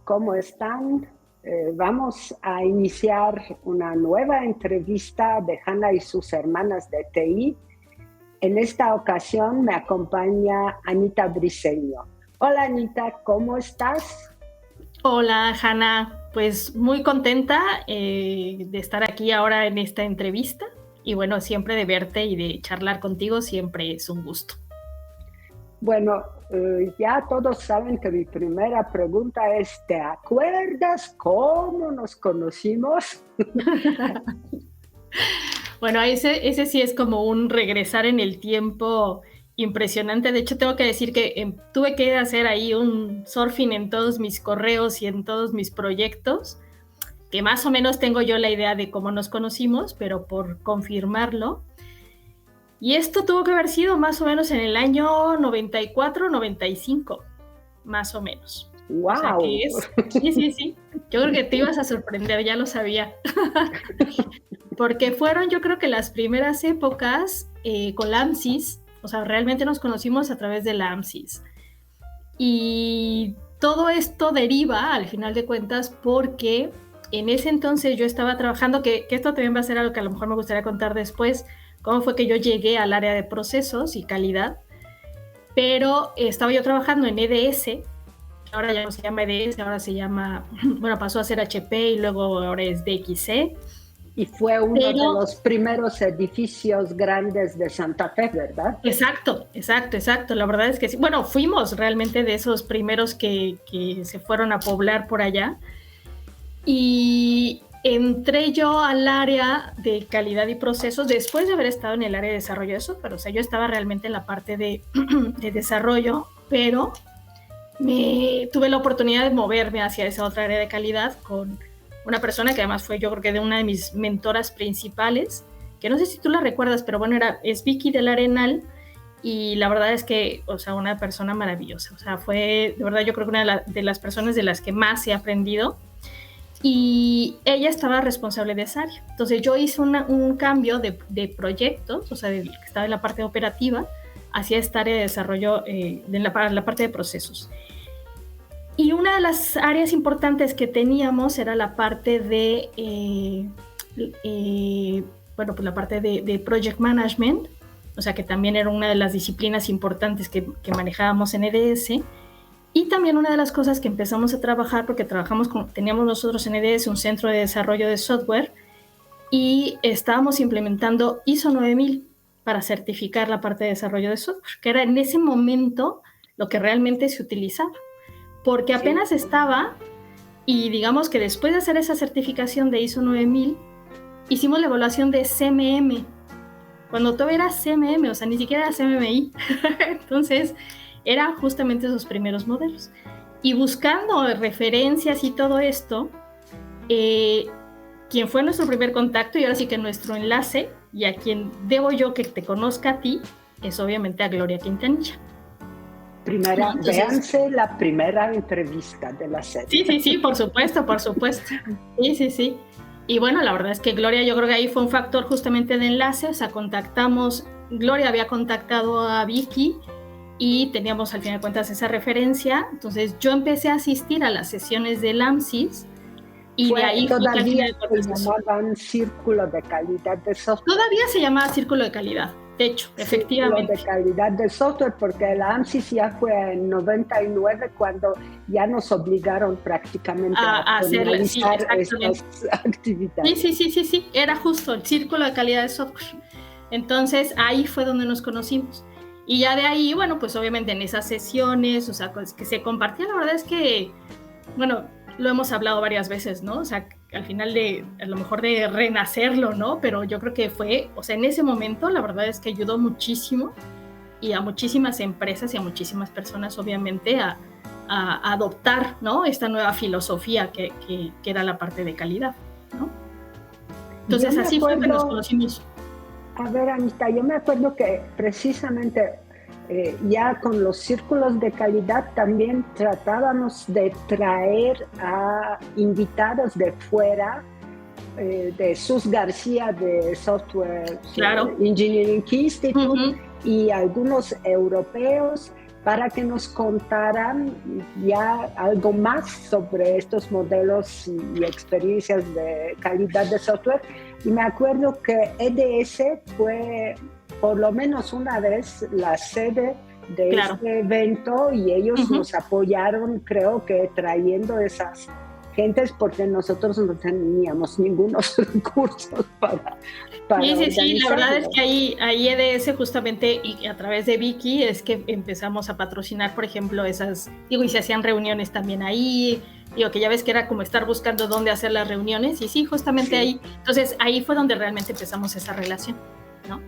¿cómo están? Vamos a iniciar una nueva entrevista de Hanna y sus hermanas de TI. En esta ocasión me acompaña Anita Briceño. Hola Anita, ¿cómo estás? Hola Hanna, pues muy contenta de estar aquí ahora en esta entrevista y bueno, siempre de verte y de charlar contigo siempre es un gusto. Bueno, ya todos saben que mi primera pregunta es, ¿te acuerdas cómo nos conocimos? Bueno, ese sí es como un regresar en el tiempo impresionante. De hecho, tengo que decir que tuve que hacer ahí un surfing en todos mis correos y en todos mis proyectos, que más o menos tengo yo la idea de cómo nos conocimos, pero por confirmarlo. Y esto tuvo que haber sido más o menos en el año 94, 95, más o menos. ¡Wow! O sea que es, sí. Yo creo que te ibas a sorprender, ya lo sabía. Porque fueron, yo creo que las primeras épocas con la AMSIS, o sea, realmente nos conocimos a través de la AMSIS. Y todo esto deriva, al final de cuentas, porque en ese entonces yo estaba trabajando, que esto también va a ser algo que a lo mejor me gustaría contar después, cómo fue que yo llegué al área de procesos y calidad, pero estaba yo trabajando en EDS, ahora ya no se llama EDS, ahora se llama, bueno, pasó a ser HP y luego ahora es DXC. Y fue uno de los primeros edificios grandes de Santa Fe, ¿verdad? Exacto. La verdad es que sí. Bueno, fuimos realmente de esos primeros que se fueron a poblar por allá. Y entré yo al área de calidad y procesos después de haber estado en el área de desarrollo de software. O sea, yo estaba realmente en la parte de desarrollo, pero tuve la oportunidad de moverme hacia esa otra área de calidad con una persona que además fue, yo creo que de una de mis mentoras principales, que no sé si tú la recuerdas, pero bueno, es Vicky del Arenal, y la verdad es que, o sea, una persona maravillosa. O sea, fue, de verdad, yo creo que una de las personas de las que más he aprendido. Y ella estaba responsable de esa área. Entonces yo hice un cambio de proyectos, o sea, que estaba en la parte operativa, hacia esta área de desarrollo, la parte de procesos. Y una de las áreas importantes que teníamos era la parte de, bueno, pues la parte de project management, o sea, que también era una de las disciplinas importantes que manejábamos en EDS. Y también una de las cosas que empezamos a trabajar, porque teníamos nosotros en EDS un centro de desarrollo de software y estábamos implementando ISO 9000 para certificar la parte de desarrollo de software, que era en ese momento lo que realmente se utilizaba. Porque apenas estaba, y digamos que después de hacer esa certificación de ISO 9000, hicimos la evaluación de CMM, cuando todo era CMM, o sea, ni siquiera era CMMI. Entonces, eran justamente esos primeros modelos. Y buscando referencias y todo esto, quien fue nuestro primer contacto y ahora sí que nuestro enlace, y a quien debo yo que te conozca a ti, es obviamente a Gloria Quintanilla. Véanse la primera entrevista de la serie. Sí, por supuesto. Sí. Y bueno, la verdad es que Gloria, yo creo que ahí fue un factor justamente de enlace, o sea, Gloria había contactado a Vicky y teníamos al final de cuentas esa referencia, entonces yo empecé a asistir a las sesiones del AMSIS y de ahí todavía se llamaban Círculo de Calidad de Software. Todavía se llamaba Círculo de Calidad. De hecho, efectivamente. Círculo de Calidad de Software, porque la AMSIS ya fue en 99 cuando ya nos obligaron prácticamente a realizar estas actividades. Sí, era justo el Círculo de Calidad de Software. Entonces, ahí fue donde nos conocimos. Y ya de ahí, bueno, pues obviamente en esas sesiones, o sea, que se compartía, la verdad es que, bueno, lo hemos hablado varias veces, ¿no? O sea, al final a lo mejor de renacerlo, ¿no? Pero yo creo que fue, o sea, en ese momento la verdad es que ayudó muchísimo y a muchísimas empresas y a muchísimas personas, obviamente, a adoptar, ¿no? Esta nueva filosofía que era la parte de calidad, ¿no? Entonces así fue que nos conocimos. A ver, Anita, yo me acuerdo que precisamente ya con los círculos de calidad también tratábamos de traer a invitados de fuera, de Sus García de Software Engineering Institute, y algunos europeos para que nos contaran ya algo más sobre estos modelos y experiencias de calidad de software. Y me acuerdo que EDS fue por lo menos una vez la sede de este evento y ellos nos apoyaron, creo que trayendo esas gentes, porque nosotros no teníamos ningunos recursos para sí, la verdad es que ahí EDS justamente, y a través de Vicky es que empezamos a patrocinar, por ejemplo, esas, y se hacían reuniones también ahí, que ya ves que era como estar buscando dónde hacer las reuniones, y sí, justamente ahí, entonces ahí fue donde realmente empezamos esa relación, ¿no?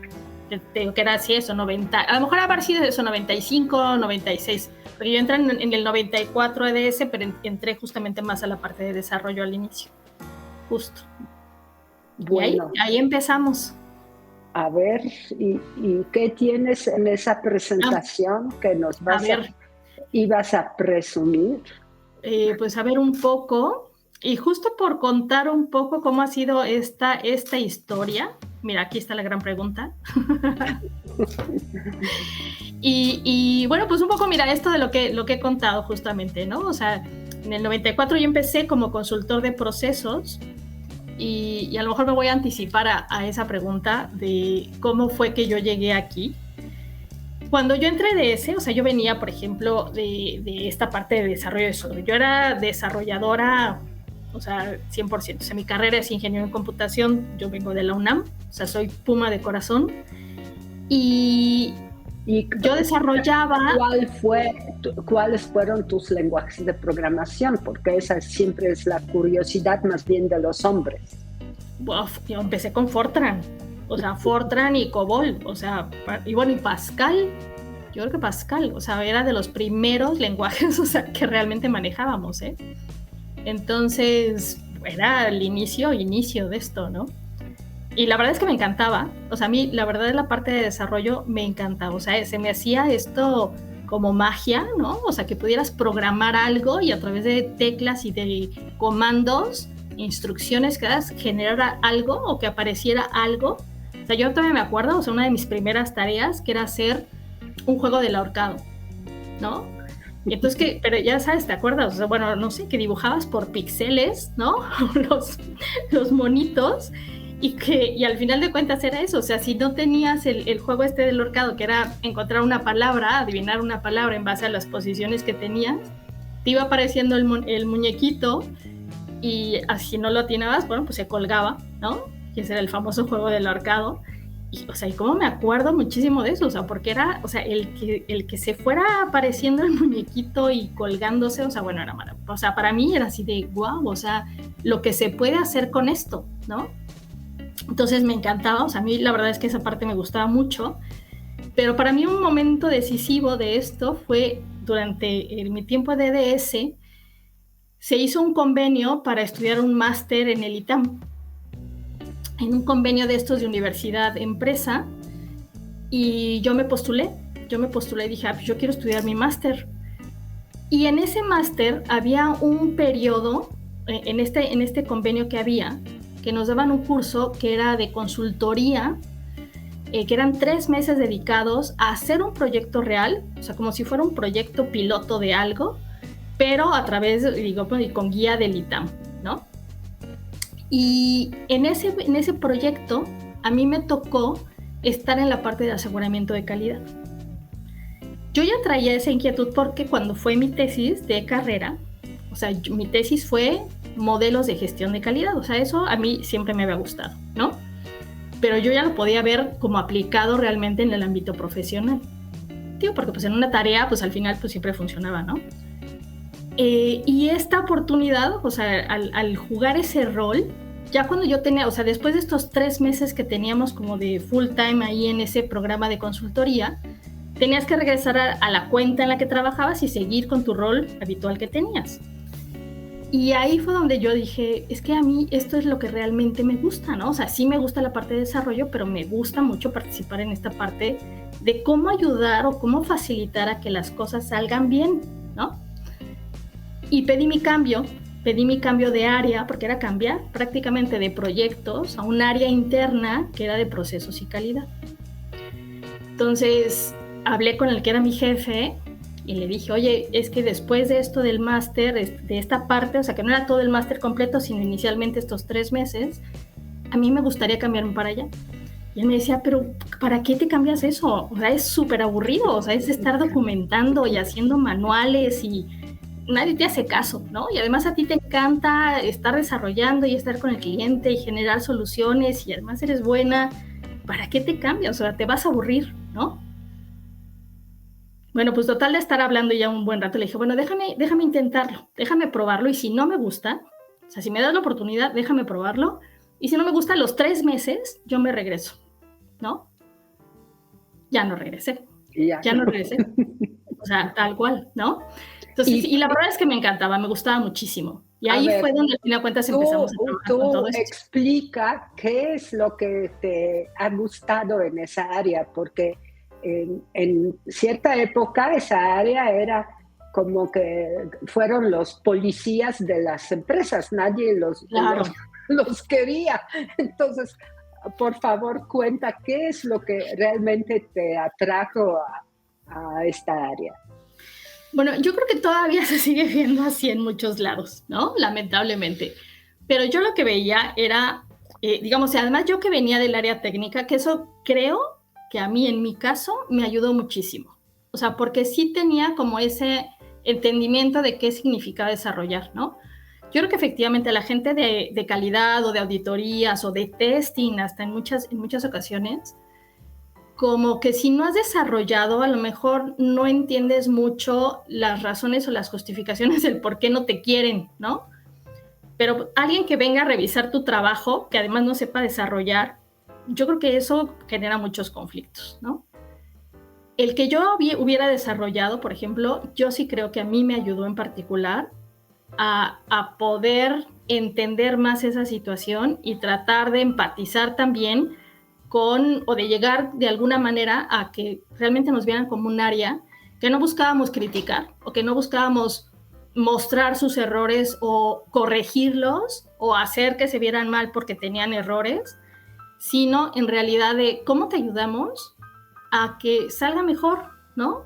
Que era así eso, 90, a lo mejor haber sido eso, 95, 96, porque yo entré en el 94 EDS, pero entré justamente más a la parte de desarrollo al inicio, justo. Bueno, y ahí empezamos. A ver, ¿y qué tienes en esa presentación que nos ibas a presumir? Pues a ver un poco, y justo por contar un poco cómo ha sido esta historia. Mira, aquí está la gran pregunta. y bueno, pues un poco, mira, esto de lo que he contado justamente, ¿no? O sea, en el 94 yo empecé como consultor de procesos, y a lo mejor me voy a anticipar a esa pregunta de cómo fue que yo llegué aquí. Cuando yo entré de ese, o sea, yo venía, por ejemplo, de esta parte de desarrollo de software. Yo era desarrolladora, o sea, 100%. O sea, mi carrera es ingeniero en computación, yo vengo de la UNAM, o sea, soy Puma de corazón. Y yo desarrollaba... ¿Cuáles fueron tus lenguajes de programación? Porque esa siempre es la curiosidad más bien de los hombres. Yo empecé con Fortran, o sea, Fortran y COBOL, o sea, y bueno, y Pascal, yo creo que Pascal, o sea, era de los primeros lenguajes, o sea, que realmente manejábamos, ¿eh? Entonces, era el inicio de esto, ¿no? Y la verdad es que me encantaba, o sea, a mí la verdad la parte de desarrollo me encantaba, o sea, se me hacía esto como magia, ¿no? O sea, que pudieras programar algo y a través de teclas y de comandos, instrucciones que das, generar algo o que apareciera algo. O sea, yo todavía me acuerdo, o sea, una de mis primeras tareas que era hacer un juego del ahorcado, ¿no? Y entonces pero ya sabes, ¿te acuerdas? O sea, bueno, no sé, que dibujabas por píxeles, ¿no? los monitos, y al final de cuentas era eso. O sea, si no tenías el juego este del ahorcado, que era encontrar una palabra, adivinar una palabra en base a las posiciones que tenías, te iba apareciendo el muñequito, y así no lo atinabas, bueno, pues se colgaba, ¿no? Que ese era el famoso juego del ahorcado. Y, o sea, y cómo me acuerdo muchísimo de eso, o sea, porque era, o sea, el que se fuera apareciendo el muñequito y colgándose, o sea, bueno, era maravilloso. O sea, para mí era así de guau, o sea, lo que se puede hacer con esto, ¿no? Entonces me encantaba, o sea, a mí la verdad es que esa parte me gustaba mucho, pero para mí un momento decisivo de esto fue durante mi tiempo de EDS. Se hizo un convenio para estudiar un máster en el ITAM, en un convenio de estos de universidad empresa, y yo me postulé y dije, pues yo quiero estudiar mi máster. Y en ese máster había un periodo, en este convenio que había, que nos daban un curso que era de consultoría, que eran 3 meses dedicados a hacer un proyecto real, o sea, como si fuera un proyecto piloto de algo, pero a través, con guía del ITAM, ¿no? Y en ese proyecto a mí me tocó estar en la parte de aseguramiento de calidad. Yo ya traía esa inquietud porque cuando fue mi tesis de carrera, o sea, mi tesis fue modelos de gestión de calidad, o sea, eso a mí siempre me había gustado, ¿no? Pero yo ya lo podía ver como aplicado realmente en el ámbito profesional. Digo, porque pues en una tarea, pues al final pues siempre funcionaba, ¿no? Y esta oportunidad, o sea, al jugar ese rol, ya cuando yo tenía, o sea, después de estos 3 meses que teníamos como de full time ahí en ese programa de consultoría, tenías que regresar a la cuenta en la que trabajabas y seguir con tu rol habitual que tenías. Y ahí fue donde yo dije, es que a mí esto es lo que realmente me gusta, ¿no? O sea, sí me gusta la parte de desarrollo, pero me gusta mucho participar en esta parte de cómo ayudar o cómo facilitar a que las cosas salgan bien, ¿no? Y pedí mi cambio de área, porque era cambiar prácticamente de proyectos a un área interna que era de procesos y calidad. Entonces, hablé con el que era mi jefe y le dije, oye, es que después de esto del máster, de esta parte, o sea, que no era todo el máster completo, sino inicialmente estos 3 meses, a mí me gustaría cambiarme para allá. Y él me decía, pero ¿para qué te cambias eso? O sea, es súper aburrido, o sea, es estar documentando y haciendo manuales y nadie te hace caso, ¿no? Y además a ti te encanta estar desarrollando y estar con el cliente y generar soluciones y además eres buena, ¿para qué te cambias? O sea, te vas a aburrir, ¿no? Bueno, pues total de estar hablando ya un buen rato, le dije, bueno, déjame intentarlo, déjame probarlo y si no me gusta, o sea, si me das la oportunidad, déjame probarlo y si no me gusta, los 3 meses yo me regreso, ¿no? Ya no regresé, ya no regresé, o sea, tal cual, ¿no? Entonces, y la verdad es que me encantaba, me gustaba muchísimo. Y ahí fue donde al fin de cuentas empezamos a trabajar con todo esto. Explica qué es lo que te ha gustado en esa área, porque en cierta época esa área era como que fueron los policías de las empresas, nadie Claro. los quería. Entonces, por favor, cuenta qué es lo que realmente te atrajo a esta área. Bueno, yo creo que todavía se sigue viendo así en muchos lados, ¿no? Lamentablemente. Pero yo lo que veía era, digamos, además yo que venía del área técnica, que eso creo que a mí en mi caso me ayudó muchísimo. O sea, porque sí tenía como ese entendimiento de qué significaba desarrollar, ¿no? Yo creo que efectivamente la gente de calidad o de auditorías o de testing, hasta en muchas ocasiones, como que si no has desarrollado, a lo mejor no entiendes mucho las razones o las justificaciones del por qué no te quieren, ¿no? Pero alguien que venga a revisar tu trabajo, que además no sepa desarrollar, yo creo que eso genera muchos conflictos, ¿no? El que yo hubiera desarrollado, por ejemplo, yo sí creo que a mí me ayudó en particular a poder entender más esa situación y tratar de empatizar también con, o de llegar de alguna manera a que realmente nos vieran como un área que no buscábamos criticar o que no buscábamos mostrar sus errores o corregirlos o hacer que se vieran mal porque tenían errores, sino en realidad de cómo te ayudamos a que salga mejor, ¿no?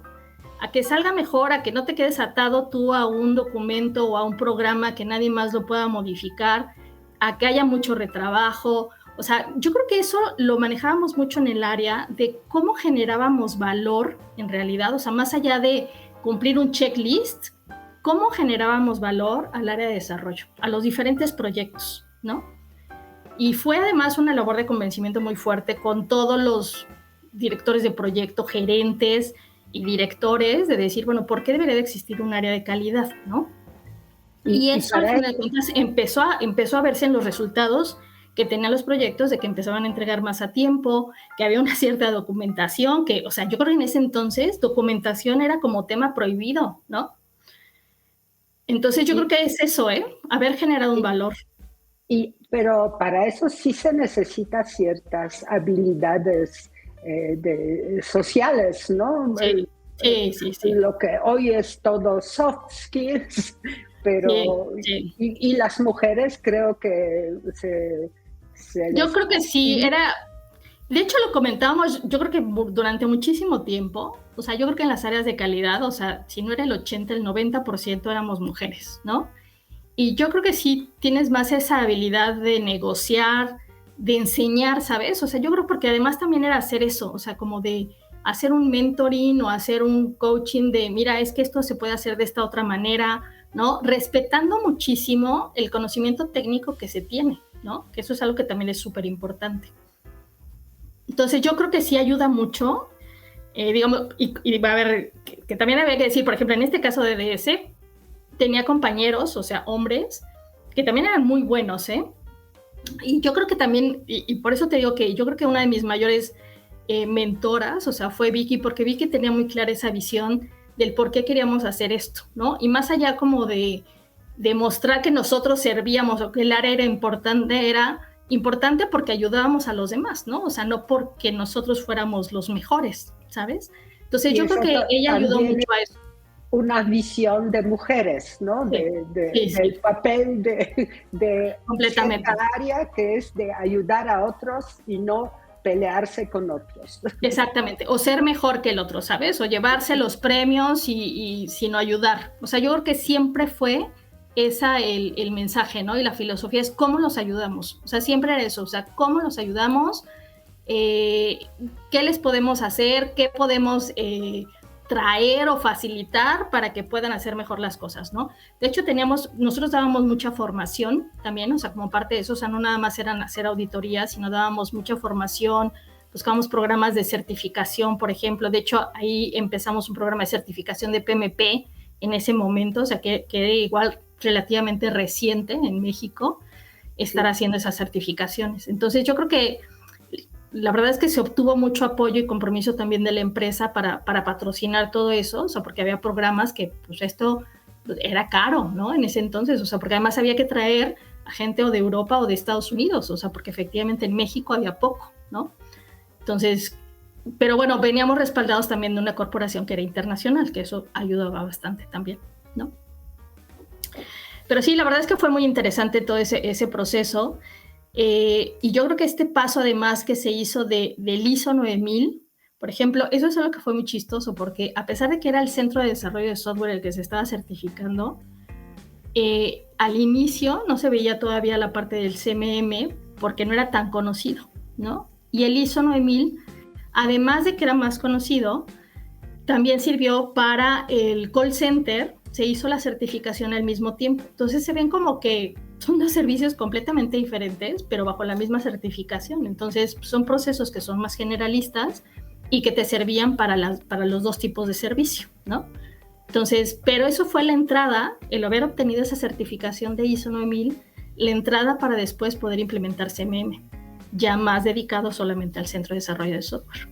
A que salga mejor, a que no te quedes atado tú a un documento o a un programa que nadie más lo pueda modificar, a que haya mucho retrabajo. O sea, yo creo que eso lo manejábamos mucho en el área de cómo generábamos valor en realidad, o sea, más allá de cumplir un checklist, cómo generábamos valor al área de desarrollo, a los diferentes proyectos, ¿no? Y fue además una labor de convencimiento muy fuerte con todos los directores de proyecto, gerentes y directores, de decir, bueno, ¿por qué debería de existir un área de calidad, no? Y eso, al final de cuentas, empezó a verse en los resultados que tenían los proyectos, de que empezaban a entregar más a tiempo, que había una cierta documentación, que, o sea, yo creo que en ese entonces documentación era como tema prohibido, ¿no? Entonces yo creo que es eso, haber generado un valor. Pero para eso sí se necesitan ciertas habilidades sociales, ¿no? Sí. Lo que hoy es todo soft skills, pero sí. Y las mujeres creo que yo creo que sí, de hecho lo comentábamos, yo creo que durante muchísimo tiempo, o sea, yo creo que en las áreas de calidad, o sea, si no era el 80, el 90% éramos mujeres, ¿no? Y yo creo que sí tienes más esa habilidad de negociar, de enseñar, ¿sabes? O sea, yo creo porque además también era hacer eso, o sea, como de hacer un mentoring o hacer un coaching de, mira, es que esto se puede hacer de esta otra manera, ¿no? Respetando muchísimo el conocimiento técnico que se tiene, ¿no? Que eso es algo que también es súper importante. Entonces, yo creo que sí ayuda mucho, digamos, y va a haber, que también había que decir, por ejemplo, en este caso de DS, tenía compañeros, o sea, hombres, que también eran muy buenos, Y yo creo que también, y por eso te digo que yo creo que una de mis mayores mentoras, o sea, fue Vicky, porque Vicky tenía muy clara esa visión del por qué queríamos hacer esto, ¿no? Y más allá como de mostrar que nosotros servíamos o que el área era importante porque ayudábamos a los demás, ¿no? O sea, no porque nosotros fuéramos los mejores, ¿sabes? Entonces yo creo que ella ayudó mucho a eso. Una visión de mujeres, ¿no? Del papel de completamente esta área que es de ayudar a otros y no pelearse con otros. Exactamente, o ser mejor que el otro, ¿sabes? O llevarse los premios y sino ayudar. O sea, yo creo que siempre fue esa el mensaje, ¿no? Y la filosofía es cómo nos ayudamos. O sea, siempre era eso, o sea, cómo nos ayudamos, qué les podemos hacer, qué podemos traer o facilitar para que puedan hacer mejor las cosas, ¿no? De hecho, nosotros dábamos mucha formación también, o sea, como parte de eso, o sea, no nada más eran hacer auditorías, sino dábamos mucha formación, buscamos programas de certificación, por ejemplo. De hecho, ahí empezamos un programa de certificación de PMP en ese momento, o sea, que igual relativamente reciente en México, estar haciendo esas certificaciones. Entonces, yo creo que la verdad es que se obtuvo mucho apoyo y compromiso también de la empresa para patrocinar todo eso, o sea, porque había programas que, pues, esto era caro, ¿no? En ese entonces, o sea, porque además había que traer a gente o de Europa o de Estados Unidos, o sea, porque efectivamente en México había poco, ¿no? Entonces, pero bueno, veníamos respaldados también de una corporación que era internacional, que eso ayudaba bastante también, ¿no? Pero sí, la verdad es que fue muy interesante todo ese proceso. Y yo creo que este paso además que se hizo del ISO 9000, por ejemplo, eso es algo que fue muy chistoso porque a pesar de que era el Centro de Desarrollo de Software el que se estaba certificando, al inicio no se veía todavía la parte del CMM porque no era tan conocido, ¿no? Y el ISO 9000, además de que era más conocido, también sirvió para el call center, se hizo la certificación al mismo tiempo. Entonces se ven como que son dos servicios completamente diferentes, pero bajo la misma certificación. Entonces son procesos que son más generalistas y que te servían para los dos tipos de servicio, ¿no? Entonces, pero eso fue la entrada, el haber obtenido esa certificación de ISO 9000, la entrada para después poder implementar CMM, ya más dedicado solamente al Centro de Desarrollo de Software.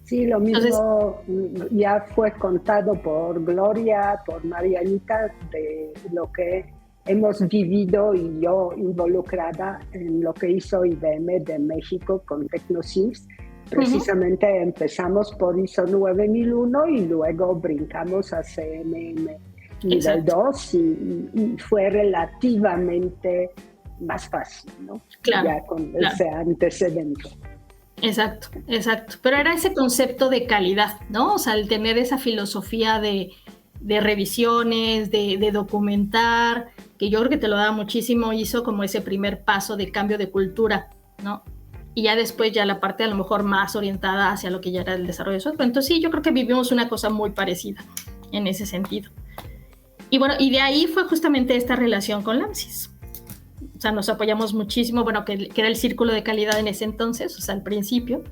Sí, lo mismo. Entonces, ya fue contado por Gloria, por Marianita, de lo que hemos vivido y yo involucrada en lo que hizo IBM de México con TecnoSys. Precisamente empezamos por ISO 9001 y luego brincamos a CMM nivel 2 y fue relativamente más fácil, ¿no? Claro, ya con ese antecedente. Exacto, exacto. Pero era ese concepto de calidad, ¿no? O sea, el tener esa filosofía de revisiones, de documentar, que yo creo que te lo da muchísimo, hizo como ese primer paso de cambio de cultura, ¿no? Y ya después ya la parte a lo mejor más orientada hacia lo que ya era el desarrollo de software. Entonces sí, yo creo que vivimos una cosa muy parecida en ese sentido. Y bueno, y de ahí fue justamente esta relación con LAMSIS. O sea, nos apoyamos muchísimo, bueno, que era el círculo de calidad en ese entonces, o sea, al principio.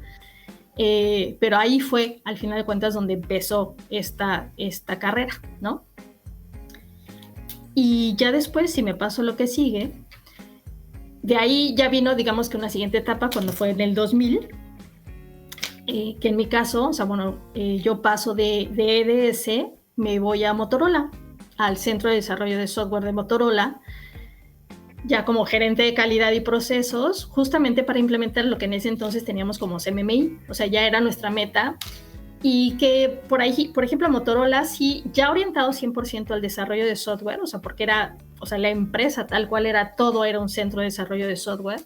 Pero ahí fue, al final de cuentas, donde empezó esta carrera, ¿no? Y ya después, si me paso lo que sigue, de ahí ya vino, digamos que una siguiente etapa cuando fue en el 2000, que en mi caso, o sea, bueno, yo paso de EDS, me voy a Motorola, al Centro de Desarrollo de Software de Motorola, ya como gerente de calidad y procesos, justamente para implementar lo que en ese entonces teníamos como CMMI, o sea, ya era nuestra meta, y que por ahí, por ejemplo, Motorola sí, ya orientado 100% al desarrollo de software, o sea, porque era, o sea, la empresa tal cual era, todo era un centro de desarrollo de software,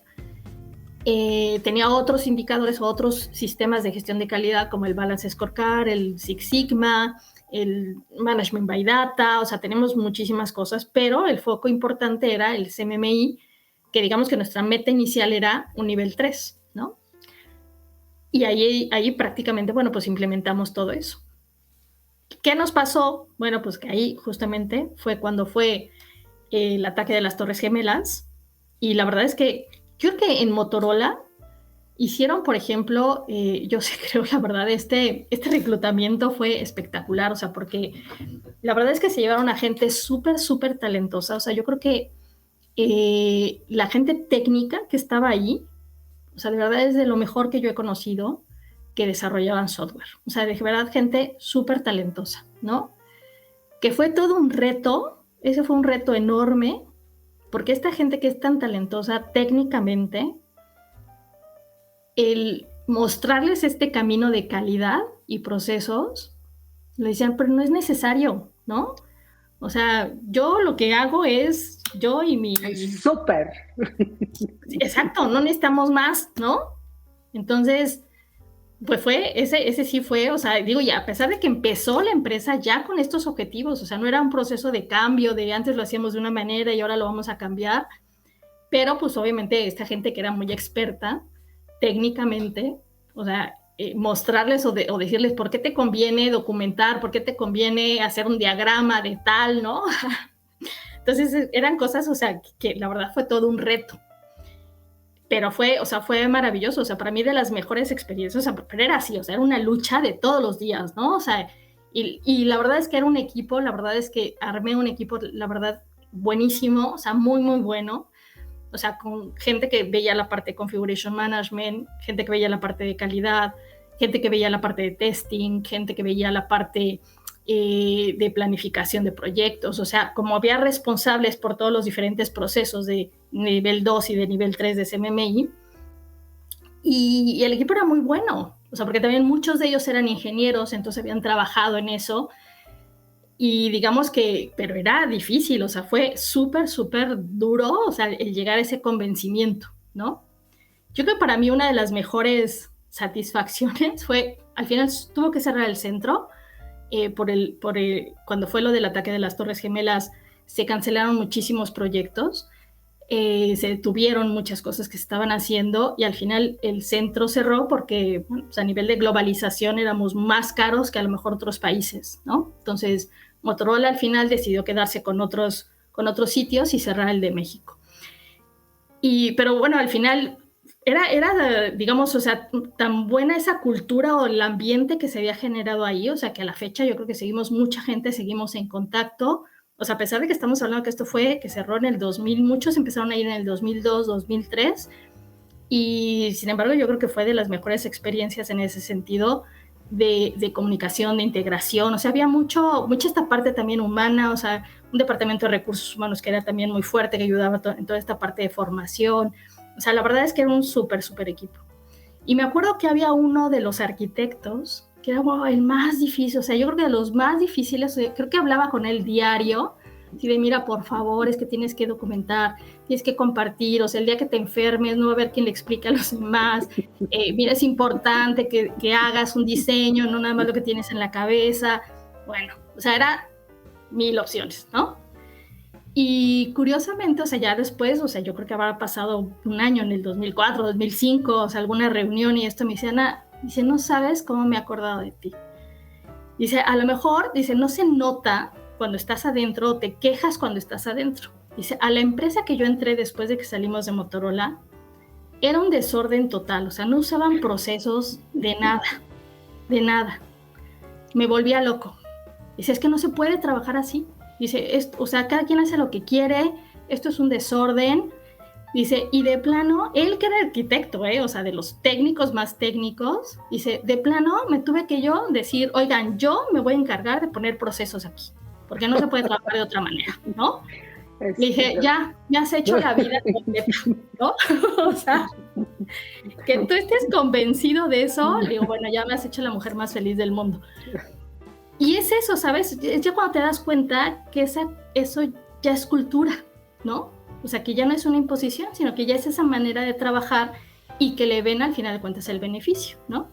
tenía otros indicadores o otros sistemas de gestión de calidad como el Balance Scorecard, el Six Sigma, el Management by Data, o sea, tenemos muchísimas cosas, pero el foco importante era el CMMI, que digamos que nuestra meta inicial era un nivel 3, ¿no? Y ahí prácticamente, bueno, pues implementamos todo eso. ¿Qué nos pasó? Bueno, pues que ahí justamente fue cuando fue el ataque de las Torres Gemelas, y la verdad es que yo creo que en Motorola hicieron, por ejemplo, yo sí creo, la verdad, este reclutamiento fue espectacular, o sea, porque la verdad es que se llevaron a gente súper, súper talentosa, o sea, yo creo que la gente técnica que estaba ahí, o sea, de verdad es de lo mejor que yo he conocido que desarrollaban software, o sea, de verdad gente súper talentosa, ¿no? Que fue todo un reto, ese fue un reto enorme, porque esta gente que es tan talentosa técnicamente, el mostrarles este camino de calidad y procesos, le decían, pero no es necesario, ¿no? O sea, yo lo que hago es, yo y mi... ¡Súper! Exacto, no necesitamos más, ¿no? Entonces, pues ese sí fue, o sea, digo, ya a pesar de que empezó la empresa ya con estos objetivos, o sea, no era un proceso de cambio, de antes lo hacíamos de una manera y ahora lo vamos a cambiar, pero pues obviamente esta gente que era muy experta técnicamente, o sea, mostrarles o decirles por qué te conviene documentar, por qué te conviene hacer un diagrama de tal, ¿no? Entonces eran cosas, o sea, que la verdad fue todo un reto. Pero fue, o sea, fue maravilloso, o sea, para mí de las mejores experiencias, o sea, pero era así, o sea, era una lucha de todos los días, ¿no? O sea, y la verdad es que era un equipo, la verdad es que armé un equipo, la verdad, buenísimo, o sea, muy, muy bueno, o sea, con gente que veía la parte de configuration management, gente que veía la parte de calidad, gente que veía la parte de testing, gente que veía la parte de planificación de proyectos, o sea, como había responsables por todos los diferentes procesos de nivel 2 y de nivel 3 de CMMI, y el equipo era muy bueno, o sea, porque también muchos de ellos eran ingenieros, entonces habían trabajado en eso, y digamos que, pero era difícil, o sea, fue súper, súper duro, o sea, el llegar a ese convencimiento, ¿no? Yo creo que para mí una de las mejores satisfacciones fue, al final tuvo que cerrar el centro, cuando fue lo del ataque de las Torres Gemelas, se cancelaron muchísimos proyectos, se detuvieron muchas cosas que se estaban haciendo y al final el centro cerró porque bueno, pues a nivel de globalización éramos más caros que a lo mejor otros países, ¿no? Entonces Motorola al final decidió quedarse con otros sitios y cerrar el de México. Pero bueno, al final digamos, o sea, tan buena esa cultura o el ambiente que se había generado ahí, o sea, que a la fecha yo creo que seguimos mucha gente, seguimos en contacto, o sea, a pesar de que estamos hablando que esto fue, que cerró en el 2000, muchos empezaron a ir en el 2002, 2003, y sin embargo yo creo que fue de las mejores experiencias en ese sentido de comunicación, de integración, o sea, había mucha esta parte también humana, o sea, un departamento de recursos humanos que era también muy fuerte, que ayudaba en toda esta parte de formación, o sea, la verdad es que era un súper, súper equipo. Y me acuerdo que había uno de los arquitectos, que era wow, el más difícil, o sea, yo creo que de los más difíciles, creo que hablaba con él diario, así de mira, por favor, es que tienes que documentar, tienes que compartir, o sea, el día que te enfermes no va a haber quien le explique a los demás, mira, es importante que hagas un diseño, no nada más lo que tienes en la cabeza, bueno, o sea, era 1000 opciones, ¿no? Y curiosamente, o sea, ya después, o sea, yo creo que habrá pasado un año en el 2004, 2005, o sea, alguna reunión y esto me dice, Ana, dice, no sabes cómo me he acordado de ti. Dice, a lo mejor, dice, no se nota cuando estás adentro o te quejas cuando estás adentro. Dice, a la empresa que yo entré después de que salimos de Motorola, era un desorden total, o sea, no usaban procesos de nada, de nada. Me volvía loco. Dice, es que no se puede trabajar así. Dice, o sea, cada quien hace lo que quiere, esto es un desorden. Dice, y de plano, él que era arquitecto, o sea, de los técnicos más técnicos, dice, de plano me tuve que yo decir, oigan, yo me voy a encargar de poner procesos aquí, porque no se puede trabajar de otra manera, ¿no? Le dije, ya, me has hecho la vida completa, ¿no? O sea, que tú estés convencido de eso, le digo, bueno, ya me has hecho la mujer más feliz del mundo. Y es eso, ¿sabes? Es ya cuando te das cuenta que eso ya es cultura, ¿no? O sea, que ya no es una imposición, sino que ya es esa manera de trabajar y que le ven al final de cuentas el beneficio, ¿no?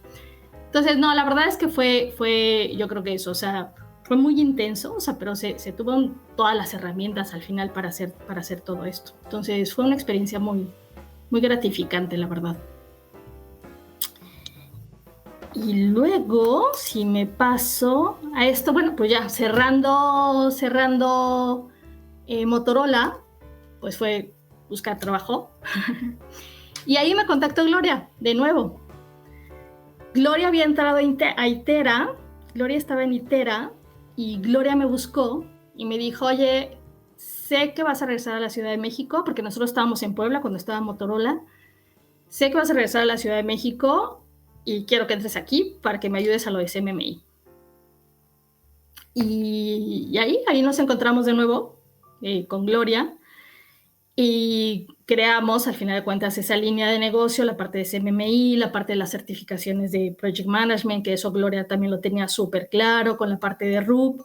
Entonces, no, la verdad es que fue yo creo que eso, o sea, fue muy intenso, o sea, pero se tuvo todas las herramientas al final para hacer todo esto. Entonces, fue una experiencia muy, muy gratificante, la verdad. Y luego, si me paso a esto, bueno, pues ya cerrando Motorola, pues fue buscar trabajo. Y ahí me contactó Gloria, de nuevo. Gloria había entrado a Itera, Gloria estaba en Itera, y Gloria me buscó y me dijo, oye, sé que vas a regresar a la Ciudad de México, porque nosotros estábamos en Puebla cuando estaba Motorola, sé que vas a regresar a la Ciudad de México, y quiero que entres aquí para que me ayudes a lo de CMMI. Y ahí nos encontramos de nuevo con Gloria y creamos, al final de cuentas, esa línea de negocio, la parte de CMMI, la parte de las certificaciones de Project Management, que eso Gloria también lo tenía súper claro, con la parte de RUP,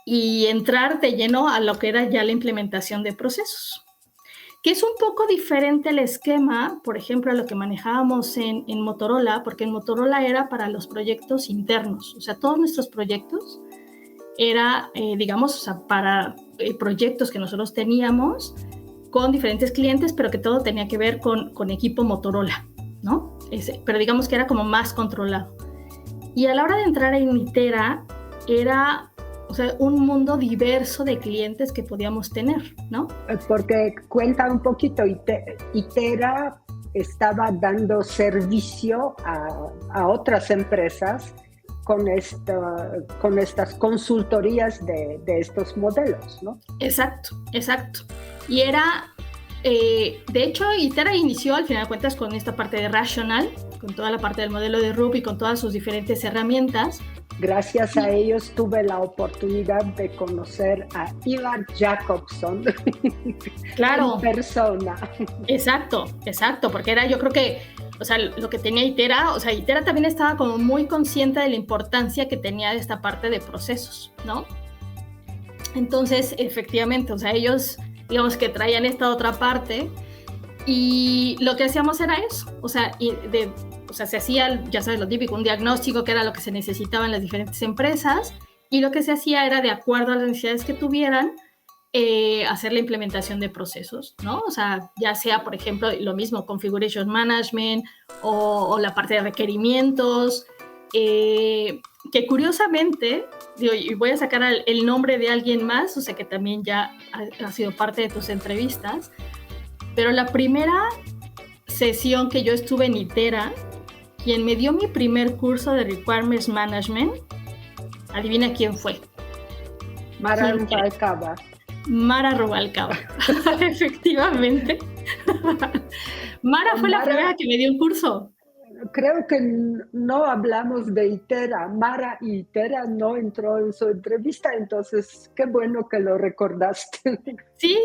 y entrar de lleno a lo que era ya la implementación de procesos. que es un poco diferente el esquema, por ejemplo, a lo que manejábamos en Motorola, porque en Motorola era para los proyectos internos, o sea, todos nuestros proyectos era, digamos, o sea, para proyectos que nosotros teníamos con diferentes clientes, pero que todo tenía que ver con equipo Motorola, ¿no? Pero digamos que era como más controlado. Y a la hora de entrar en Itera, era, o sea, un mundo diverso de clientes que podíamos tener, ¿no? Porque cuenta un poquito, Itera estaba dando servicio a otras empresas con estas consultorías de estos modelos, ¿no? Exacto, exacto. Y era, de hecho, Itera inició al final de cuentas con esta parte de Rational, con toda la parte del modelo de Ruby, con todas sus diferentes herramientas. Gracias a ellos tuve la oportunidad de conocer a Ivar Jacobson, claro, en persona. Exacto, porque era, yo creo que, o sea, lo que tenía Itera, o sea, Itera también estaba como muy consciente de la importancia que tenía esta parte de procesos, ¿no? Entonces, efectivamente, o sea, ellos, digamos que traían esta otra parte y lo que hacíamos era eso, o sea, se hacía, ya sabes, lo típico, un diagnóstico que era lo que se necesitaba en las diferentes empresas y lo que se hacía era, de acuerdo a las necesidades que tuvieran, hacer la implementación de procesos, ¿no? O sea, ya sea, por ejemplo, lo mismo, configuration management o la parte de requerimientos, que curiosamente, digo, y voy a sacar el nombre de alguien más, o sea, que también ya ha sido parte de tus entrevistas, pero la primera sesión que yo estuve en Itera, quien me dio mi primer curso de Requirements Management, adivina quién fue. Mara Rubalcaba. Mara Rubalcaba, efectivamente. Mara fue la primera que me dio un curso. Creo que no hablamos de Itera. Mara y Itera no entró en su entrevista, entonces qué bueno que lo recordaste. Sí,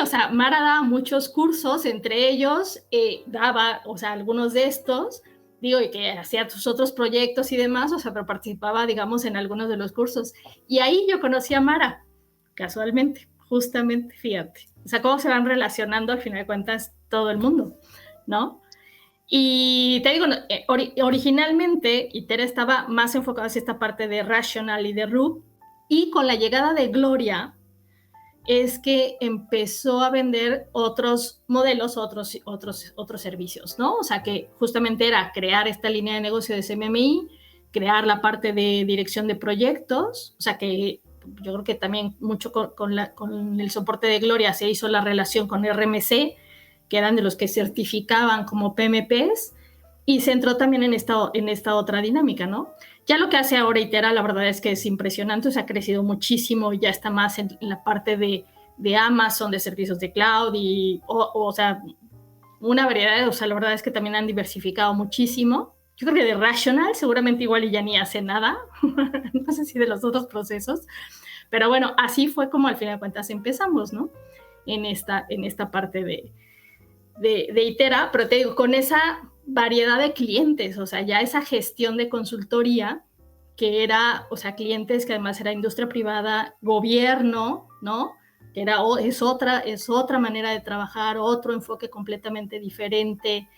o sea, Mara daba muchos cursos, entre ellos daba, o sea, algunos de estos, digo, y que hacía sus otros proyectos y demás, o sea, pero participaba, digamos, en algunos de los cursos. Y ahí yo conocí a Mara, casualmente, justamente, fíjate. O sea, cómo se van relacionando al final de cuentas todo el mundo, ¿no? Y te digo, originalmente Itera estaba más enfocado hacia esta parte de Rational y de Ruby, y con la llegada de Gloria es que empezó a vender otros modelos, otros servicios, ¿no? O sea, que justamente era crear esta línea de negocio de CMMI, crear la parte de dirección de proyectos, o sea, que yo creo que también mucho con el soporte de Gloria se hizo la relación con RMC, que eran de los que certificaban como PMPs, y se entró también en esta otra dinámica, ¿no? Ya lo que hace ahora Itera, la verdad es que es impresionante, o sea, ha crecido muchísimo, ya está más en la parte de Amazon, de servicios de cloud, o sea, una variedad, o sea, la verdad es que también han diversificado muchísimo. Yo creo que de Rational seguramente igual ya ni hace nada, no sé si de los otros procesos, pero bueno, así fue como al final de cuentas empezamos, ¿no? En esta parte de Itera, pero te digo, con esa variedad de clientes, o sea, ya esa gestión de consultoría que era, o sea, clientes que además era industria privada, gobierno, ¿no? Que es otra manera de trabajar, otro enfoque completamente diferente.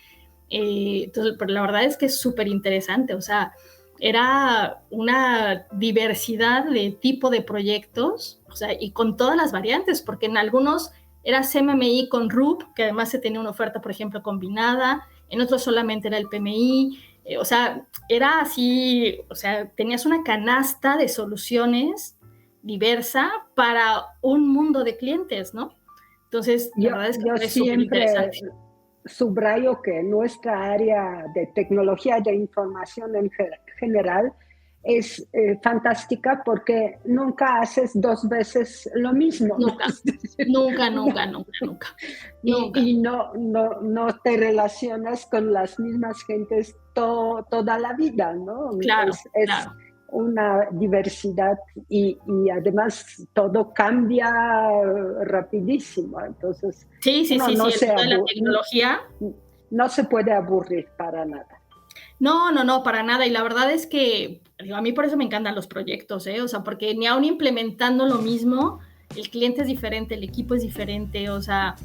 Entonces, pero la verdad es que es súper interesante, o sea, era una diversidad de tipo de proyectos, o sea, y con todas las variantes, porque en algunos era CMMI con RUP, que además se tenía una oferta, por ejemplo, combinada, en otros solamente era el PMI, o sea, era así, o sea, tenías una canasta de soluciones diversa para un mundo de clientes, ¿no? Entonces, la verdad es que es súper interesante. Subrayo que nuestra área de tecnología de información en general es fantástica porque nunca haces dos veces lo mismo. Nunca. Y no te relacionas con las mismas gentes toda la vida, ¿no? Claro, es una diversidad y además todo cambia rapidísimo. Entonces, la tecnología no se puede aburrir para nada. No, para nada. Y la verdad es que a mí por eso me encantan los proyectos, o sea, porque ni aún implementando lo mismo, el cliente es diferente, el equipo es diferente, o sea,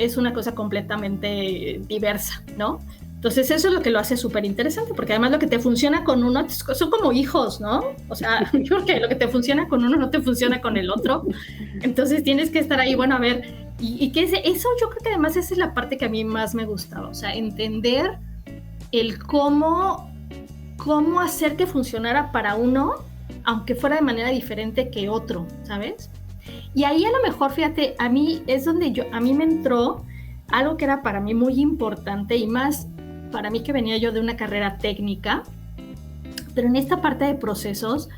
es una cosa completamente diversa, ¿no? Entonces eso es lo que lo hace súper interesante, porque además lo que te funciona con uno son como hijos, ¿no? O sea, yo creo que lo que te funciona con uno no te funciona con el otro. Entonces tienes que estar ahí, bueno, a ver, y que eso yo creo que además esa es la parte que a mí más me gustaba, o sea, entender el cómo hacer que funcionara para uno, aunque fuera de manera diferente que otro, ¿sabes? Y ahí a lo mejor, fíjate, a mí es donde a mí me entró algo que era para mí muy importante y más para mí que venía yo de una carrera técnica, pero en esta parte de procesos,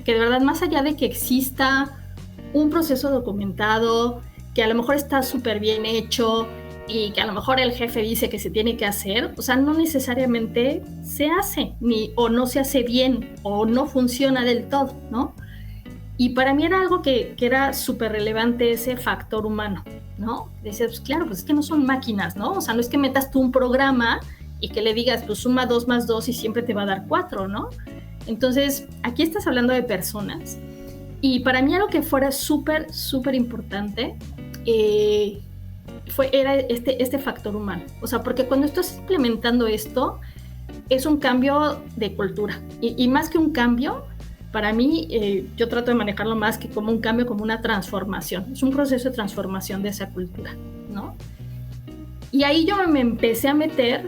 que de verdad más allá de que exista un proceso documentado, que a lo mejor está súper bien hecho y que a lo mejor el jefe dice que se tiene que hacer, o sea, no necesariamente se hace, o no se hace bien, o no funciona del todo, ¿no? Y para mí era algo que era súper relevante ese factor humano, ¿no? Decía, pues claro, pues es que no son máquinas, ¿no? O sea, no es que metas tú un programa y que le digas, pues suma 2 más 2 y siempre te va a dar 4, ¿no? Entonces, aquí estás hablando de personas. Y para mí algo que fuera súper, súper importante era este factor humano. O sea, porque cuando estás implementando esto, es un cambio de cultura. Y más que un cambio, para mí, yo trato de manejarlo más que como un cambio, como una transformación. Es un proceso de transformación de esa cultura, ¿no? Y ahí yo me empecé a meter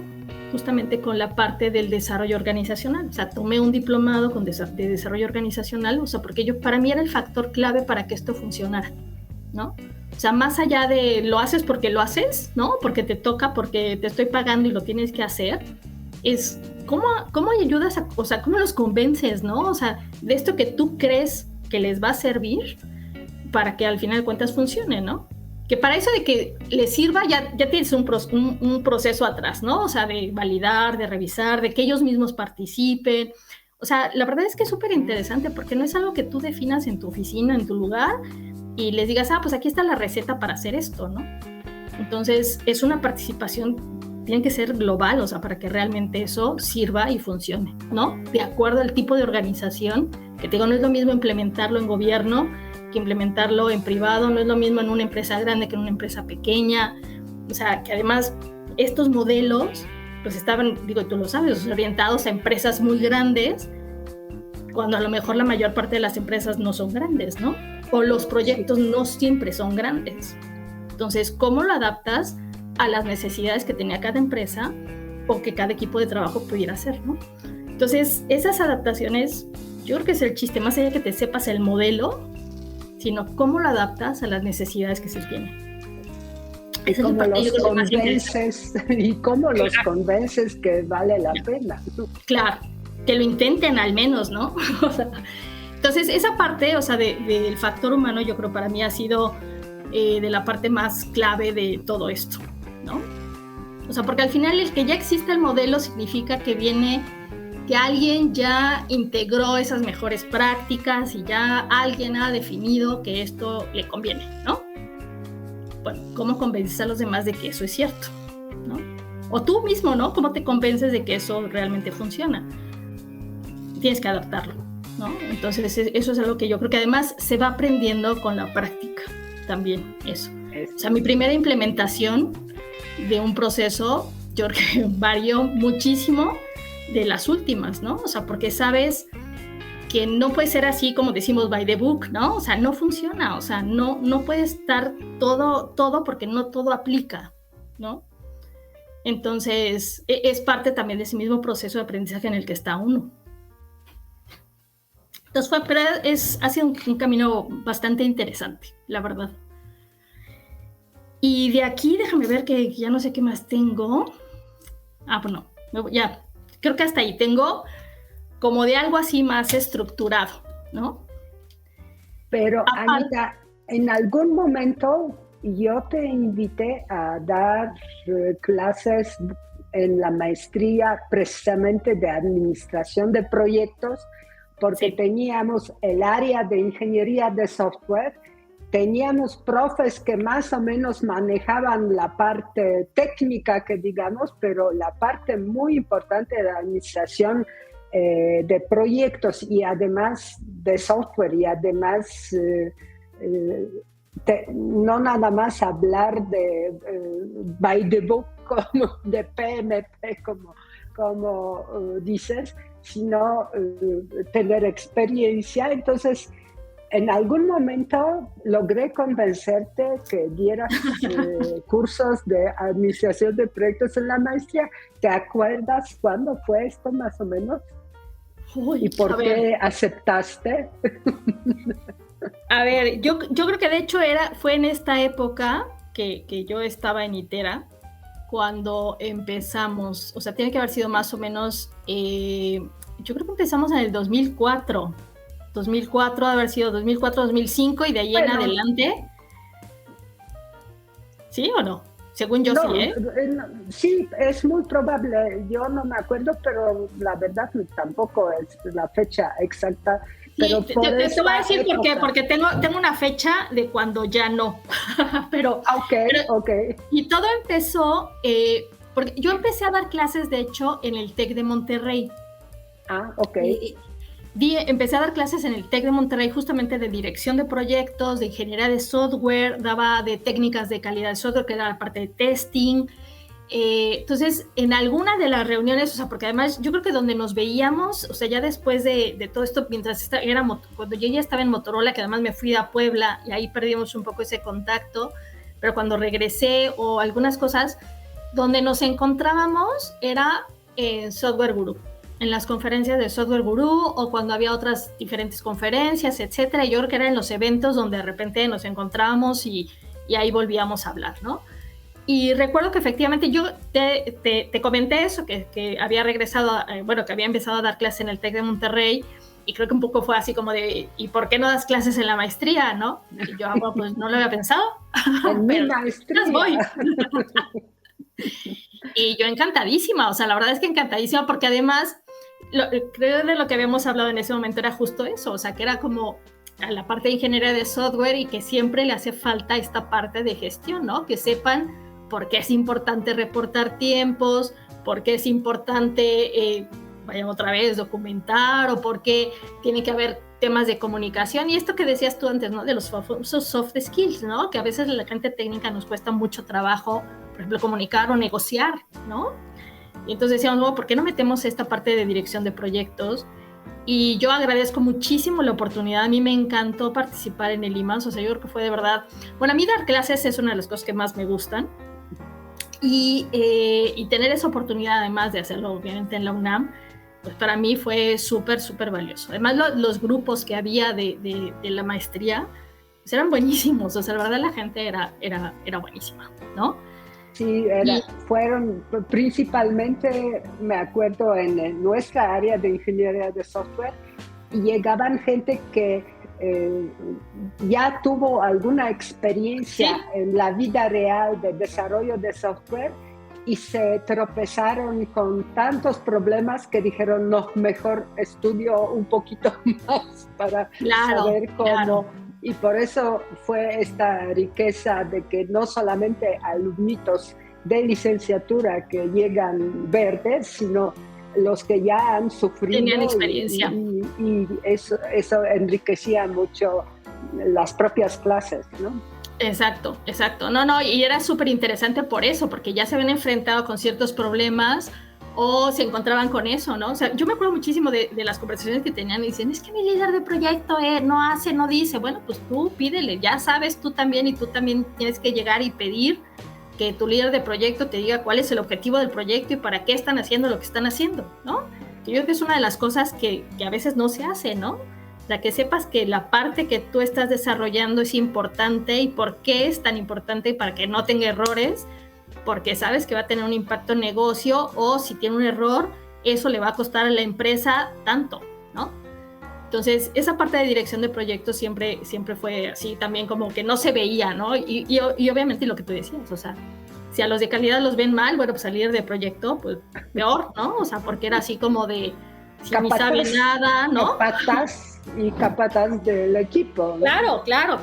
justamente con la parte del desarrollo organizacional. O sea, tomé un diplomado de desarrollo organizacional, o sea, porque para mí era el factor clave para que esto funcionara, ¿no? O sea, más allá de lo haces porque lo haces, ¿no? Porque te toca, porque te estoy pagando y lo tienes que hacer, es cómo ayudas o sea, cómo los convences, ¿no? O sea, de esto que tú crees que les va a servir para que al final de cuentas funcione, ¿no? Que para eso de que les sirva ya tienes un proceso atrás, ¿no? O sea, de validar, de revisar, de que ellos mismos participen. O sea, la verdad es que es súper interesante porque no es algo que tú definas en tu oficina, en tu lugar, y les digas, pues aquí está la receta para hacer esto, ¿no? Entonces, es una participación, tiene que ser global, o sea, para que realmente eso sirva y funcione, ¿no? De acuerdo al tipo de organización, que te digo, no es lo mismo implementarlo en gobierno que implementarlo en privado, no es lo mismo en una empresa grande que en una empresa pequeña, o sea, que además estos modelos, pues estaban, digo, tú lo sabes, orientados a empresas muy grandes, cuando a lo mejor la mayor parte de las empresas no son grandes, ¿no? O los proyectos no siempre son grandes. Entonces, ¿cómo lo adaptas a las necesidades que tenía cada empresa o que cada equipo de trabajo pudiera hacer, ¿no? Entonces, esas adaptaciones, yo creo que es el chiste, más allá de que te sepas el modelo, sino cómo lo adaptas a las necesidades que se tienen. Y cómo los convences que vale la pena. Claro, que lo intenten al menos, ¿no? O sea, entonces, esa parte, o sea, del factor humano, yo creo para mí ha sido de la parte más clave de todo esto, ¿no? O sea, porque al final el que ya existe el modelo significa que que alguien ya integró esas mejores prácticas y ya alguien ha definido que esto le conviene, ¿no? Bueno, ¿cómo convences a los demás de que eso es cierto, ¿no? O tú mismo, ¿no? ¿Cómo te convences de que eso realmente funciona? Tienes que adaptarlo, ¿no? Entonces, eso es algo que yo creo que además se va aprendiendo con la práctica también, eso. O sea, mi primera implementación de un proceso, yo creo que varió muchísimo de las últimas, ¿no? O sea, porque sabes que no puede ser así como decimos by the book, ¿no? O sea, no funciona, o sea, no puede estar todo porque no todo aplica, ¿no? Entonces, es parte también de ese mismo proceso de aprendizaje en el que está uno. Entonces, ha sido un camino bastante interesante, la verdad. Y de aquí, déjame ver que ya no sé qué más tengo. Bueno, ya, creo que hasta ahí tengo como de algo así más estructurado, ¿no? Pero, Anita, en algún momento yo te invité a dar clases en la maestría precisamente de administración de proyectos, porque sí, teníamos el área de ingeniería de software, teníamos profes que más o menos manejaban la parte técnica, que digamos, pero la parte muy importante de la administración de proyectos y además de software y además no nada más hablar de by the book, como de PMP, como dices, sino tener experiencia. Entonces, en algún momento logré convencerte que dieras cursos de administración de proyectos en la maestría. ¿Te acuerdas cuándo fue esto más o menos? Uy, ¿Y por qué aceptaste? A ver, yo creo que de hecho fue en esta época que yo estaba en ITERA, cuando empezamos, o sea, tiene que haber sido más o menos, yo creo que empezamos en el 2004, 2004, haber sido 2004, 2005 y de ahí en adelante. ¿Sí o no? Según yo, no, sí, ¿eh? Sí, es muy probable. Yo no me acuerdo, pero la verdad tampoco es la fecha exacta. Sí, pero te voy a decir por qué, porque tengo una fecha de cuando ya no. pero, ok. Y todo empezó, porque yo empecé a dar clases, de hecho, en el TEC de Monterrey. Ok. Empecé a dar clases en el TEC de Monterrey justamente de dirección de proyectos, de ingeniería de software, daba de técnicas de calidad de software, que era la parte de testing. Entonces, en alguna de las reuniones, o sea, porque además yo creo que donde nos veíamos, o sea, ya después de todo esto, cuando yo ya estaba en Motorola, que además me fui a Puebla y ahí perdimos un poco ese contacto, pero cuando regresé o algunas cosas, donde nos encontrábamos era en Software Guru, en las conferencias de Software Guru o cuando había otras diferentes conferencias, etcétera. Yo creo que era en los eventos donde de repente nos encontrábamos y ahí volvíamos a hablar, ¿no? Y recuerdo que efectivamente yo te comenté eso, que había regresado, que había empezado a dar clases en el TEC de Monterrey, y creo que un poco fue así como de, ¿y por qué no das clases en la maestría, no? Y yo, pues no lo había pensado. En mi maestría. Voy. Y yo encantadísima, o sea, la verdad es que encantadísima, porque además, creo de lo que habíamos hablado en ese momento era justo eso, o sea, que era como a la parte de ingeniería de software y que siempre le hace falta esta parte de gestión, ¿no? Que sepan por qué es importante reportar tiempos, por qué es importante, vaya otra vez, documentar, o por qué tiene que haber temas de comunicación. Y esto que decías tú antes, ¿no? De los famosos soft skills, ¿no? Que a veces a la gente técnica nos cuesta mucho trabajo, por ejemplo, comunicar o negociar, ¿no? Y entonces decíamos, no, ¿por qué no metemos esta parte de dirección de proyectos? Y yo agradezco muchísimo la oportunidad. A mí me encantó participar en el IMAS, o sea, yo creo que fue de verdad, bueno, a mí dar clases es una de las cosas que más me gustan, y tener esa oportunidad, además de hacerlo obviamente en la UNAM, pues para mí fue súper, súper valioso. Además, los grupos que había de la maestría pues eran buenísimos, o sea, la verdad la gente era buenísima, ¿no? Sí, fueron principalmente, me acuerdo, en nuestra área de ingeniería de software, y llegaban gente que ya tuvo alguna experiencia en la vida real de desarrollo de software y se tropezaron con tantos problemas que dijeron, no, mejor estudio un poquito más para saber cómo. Claro. Y por eso fue esta riqueza de que no solamente alumnitos de licenciatura que llegan verdes, sino los que ya han sufrido. Tenían experiencia. Y eso enriquecía mucho las propias clases, ¿no? Exacto. No, y era súper interesante por eso, porque ya se habían enfrentado con ciertos problemas o se encontraban con eso, ¿no? O sea, yo me acuerdo muchísimo de las conversaciones que tenían y decían, es que mi líder de proyecto no hace, no dice. Bueno, pues tú pídele, ya sabes tú también, y tú también tienes que llegar y pedir que tu líder de proyecto te diga cuál es el objetivo del proyecto y para qué están haciendo lo que están haciendo, ¿no? Yo creo que es una de las cosas que a veces no se hace, ¿no? O sea, que sepas que la parte que tú estás desarrollando es importante y por qué es tan importante, para que no tenga errores, porque sabes que va a tener un impacto en negocio, o si tiene un error, eso le va a costar a la empresa tanto, ¿no? Entonces, esa parte de dirección de proyectos siempre fue así también, como que no se veía, ¿no? Y obviamente lo que tú decías, o sea, si a los de calidad los ven mal, bueno, pues al líder de proyecto, pues peor, ¿no? O sea, porque era así como de, si ni sabe nada, ¿no? Capataz del equipo, ¿no? Claro.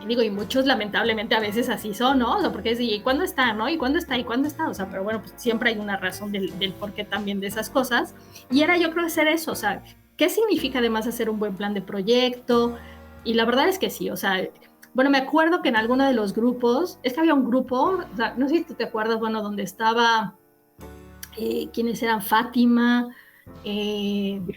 Y digo, y muchos lamentablemente a veces así son, ¿no? O sea, porque es, ¿y cuándo está, no? ¿Y cuándo está? O sea, pero bueno, pues siempre hay una razón del porqué también de esas cosas. Y era, yo creo, hacer eso, o sea, ¿qué significa además hacer un buen plan de proyecto? Y la verdad es que sí, o sea, Bueno, me acuerdo que en alguno de los grupos, es que había un grupo, o sea, no sé si tú te acuerdas, bueno, donde estaba, quienes eran Fátima.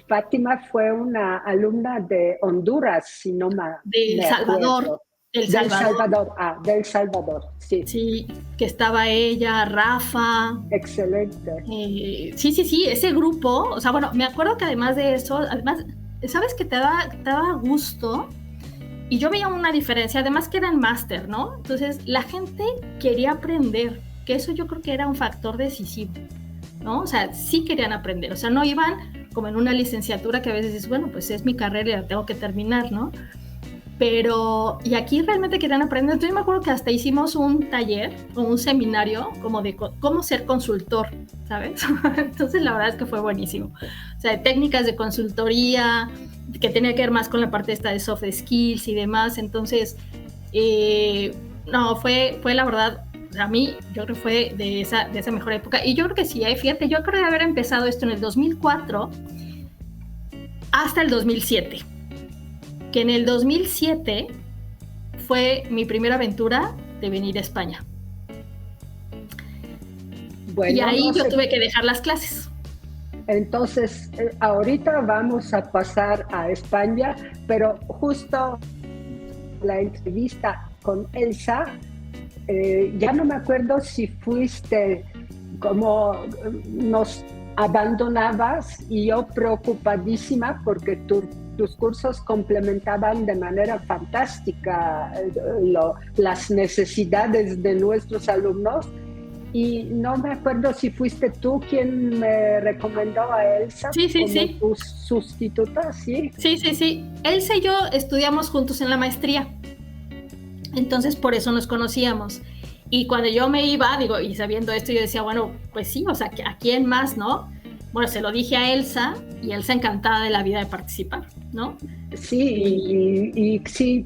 Fátima fue una alumna de Honduras, si no Del me Salvador, acuerdo. del Del Salvador, Salvador, del Salvador, sí. sí, que estaba ella, Rafa. Excelente. Sí, sí, sí, ese grupo, o sea, bueno, me acuerdo que además de eso, además, ¿sabes que te daba gusto? Y yo veía una diferencia, además que eran máster, ¿no? Entonces, la gente quería aprender, que eso yo creo que era un factor decisivo, ¿no? O sea, sí querían aprender, o sea, no iban como en una licenciatura que a veces dices, bueno, pues es mi carrera y la tengo que terminar, ¿no? Pero, y aquí realmente querían aprender. Entonces yo me acuerdo que hasta hicimos un taller o un seminario como de cómo ser consultor, ¿sabes? Entonces la verdad es que fue buenísimo. O sea, de técnicas de consultoría, que tenía que ver más con la parte esta de soft skills y demás. Entonces, no, fue la verdad, a mí yo creo que fue de esa mejor época. Y yo creo que sí, fíjate, yo creo de haber empezado esto en el 2004 hasta el 2007, que en el 2007 fue mi primera aventura de venir a España. Y Bueno, ahí no yo sé. tuve que dejar las clases. Entonces, ahorita vamos a pasar a España, pero justo la entrevista con Elsa, ya no me acuerdo si fuiste como nos abandonabas y yo preocupadísima porque tus cursos complementaban de manera fantástica las necesidades de nuestros alumnos. Y no me acuerdo si fuiste tú quien me recomendó a Elsa Sí, sí, como sí. tu sustituta, ¿sí? Sí, sí, sí. Elsa y yo estudiamos juntos en la maestría. Entonces, por eso nos conocíamos. Y cuando yo me iba, digo, y sabiendo esto, yo decía, bueno, pues sí, o sea, ¿a quién más, no? Bueno, se lo dije a Elsa y Elsa encantada de la vida de participar, ¿no? Sí, Y y sí,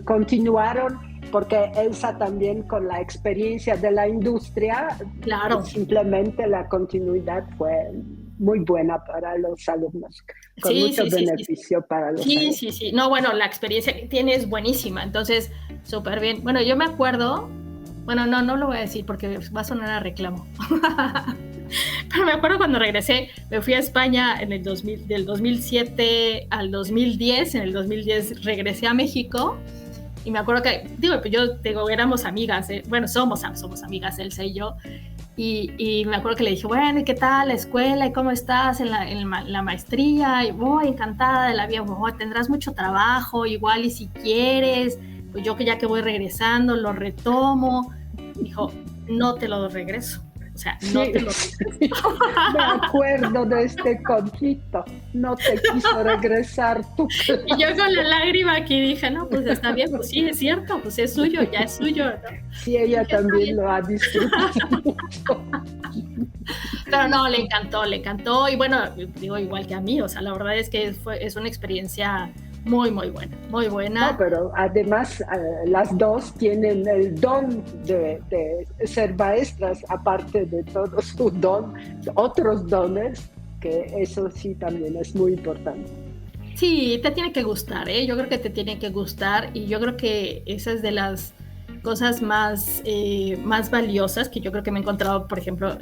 continuaron porque Elsa también con la experiencia de la industria, claro, simplemente la continuidad fue muy buena para los alumnos, con sí, mucho sí, sí, sí. beneficio para los Sí, alumnos. sí, sí. No, bueno, la experiencia que tiene es buenísima, entonces, súper bien. Bueno, yo me acuerdo, bueno, no lo voy a decir porque va a sonar a reclamo. Pero me acuerdo cuando regresé, me fui a España en el 2000, del 2007 al 2010, en el 2010 regresé a México y me acuerdo que, digo, éramos amigas, bueno, somos amigas, Elsa y yo, y me acuerdo que le dije, bueno, ¿y qué tal la escuela? ¿Y cómo estás en la maestría? Y voy encantada de la vida, tendrás mucho trabajo, igual y si quieres, pues yo que ya que voy regresando, lo retomo. Dijo, no te lo regreso. O sea, no Sí, te lo sí, me acuerdo de este conflicto. No te quiso regresar tu Y yo con clase. la lágrima aquí dije, no, pues está bien, pues sí, es cierto, pues es suyo, ya es suyo, ¿no? Sí, Y ella dije, está también bien. lo ha disfrutado mucho. Pero no, le encantó, y bueno, digo, igual que a mí, o sea, la verdad es que es una experiencia muy, muy buena, muy No, buena. pero además las dos tienen el don de ser maestras, aparte de todo su don, otros dones, que eso sí también es muy importante. Sí, te tiene que gustar, ¿eh? Yo creo que te tiene que gustar y yo creo que esa es de las cosas más valiosas que yo creo que me he encontrado, por ejemplo,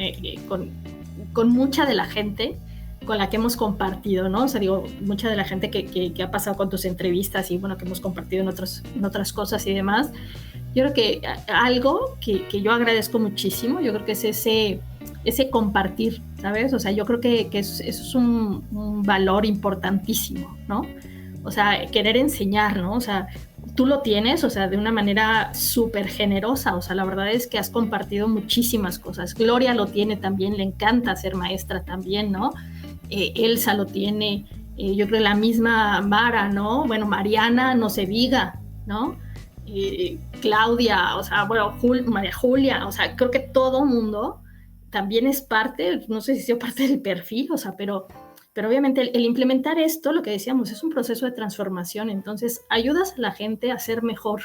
con mucha de la gente con la que hemos compartido, ¿no? O sea, digo, mucha de la gente que ha pasado con tus entrevistas y, bueno, que hemos compartido en otras cosas y demás. Yo creo que algo que yo agradezco muchísimo, yo creo que es ese compartir, ¿sabes? O sea, yo creo que eso es un valor importantísimo, ¿no? O sea, querer enseñar, ¿no? O sea, tú lo tienes, o sea, de una manera súper generosa, o sea, la verdad es que has compartido muchísimas cosas. Gloria lo tiene también, le encanta ser maestra también, ¿no? Elsa lo tiene, yo creo la misma Mara, ¿no? Bueno, Mariana, no se diga, ¿no? Claudia, o sea, bueno, María Julia, o sea, creo que todo mundo también es parte, no sé si sea parte del perfil, o sea, pero obviamente el implementar esto, lo que decíamos, es un proceso de transformación, entonces ayudas a la gente a ser mejor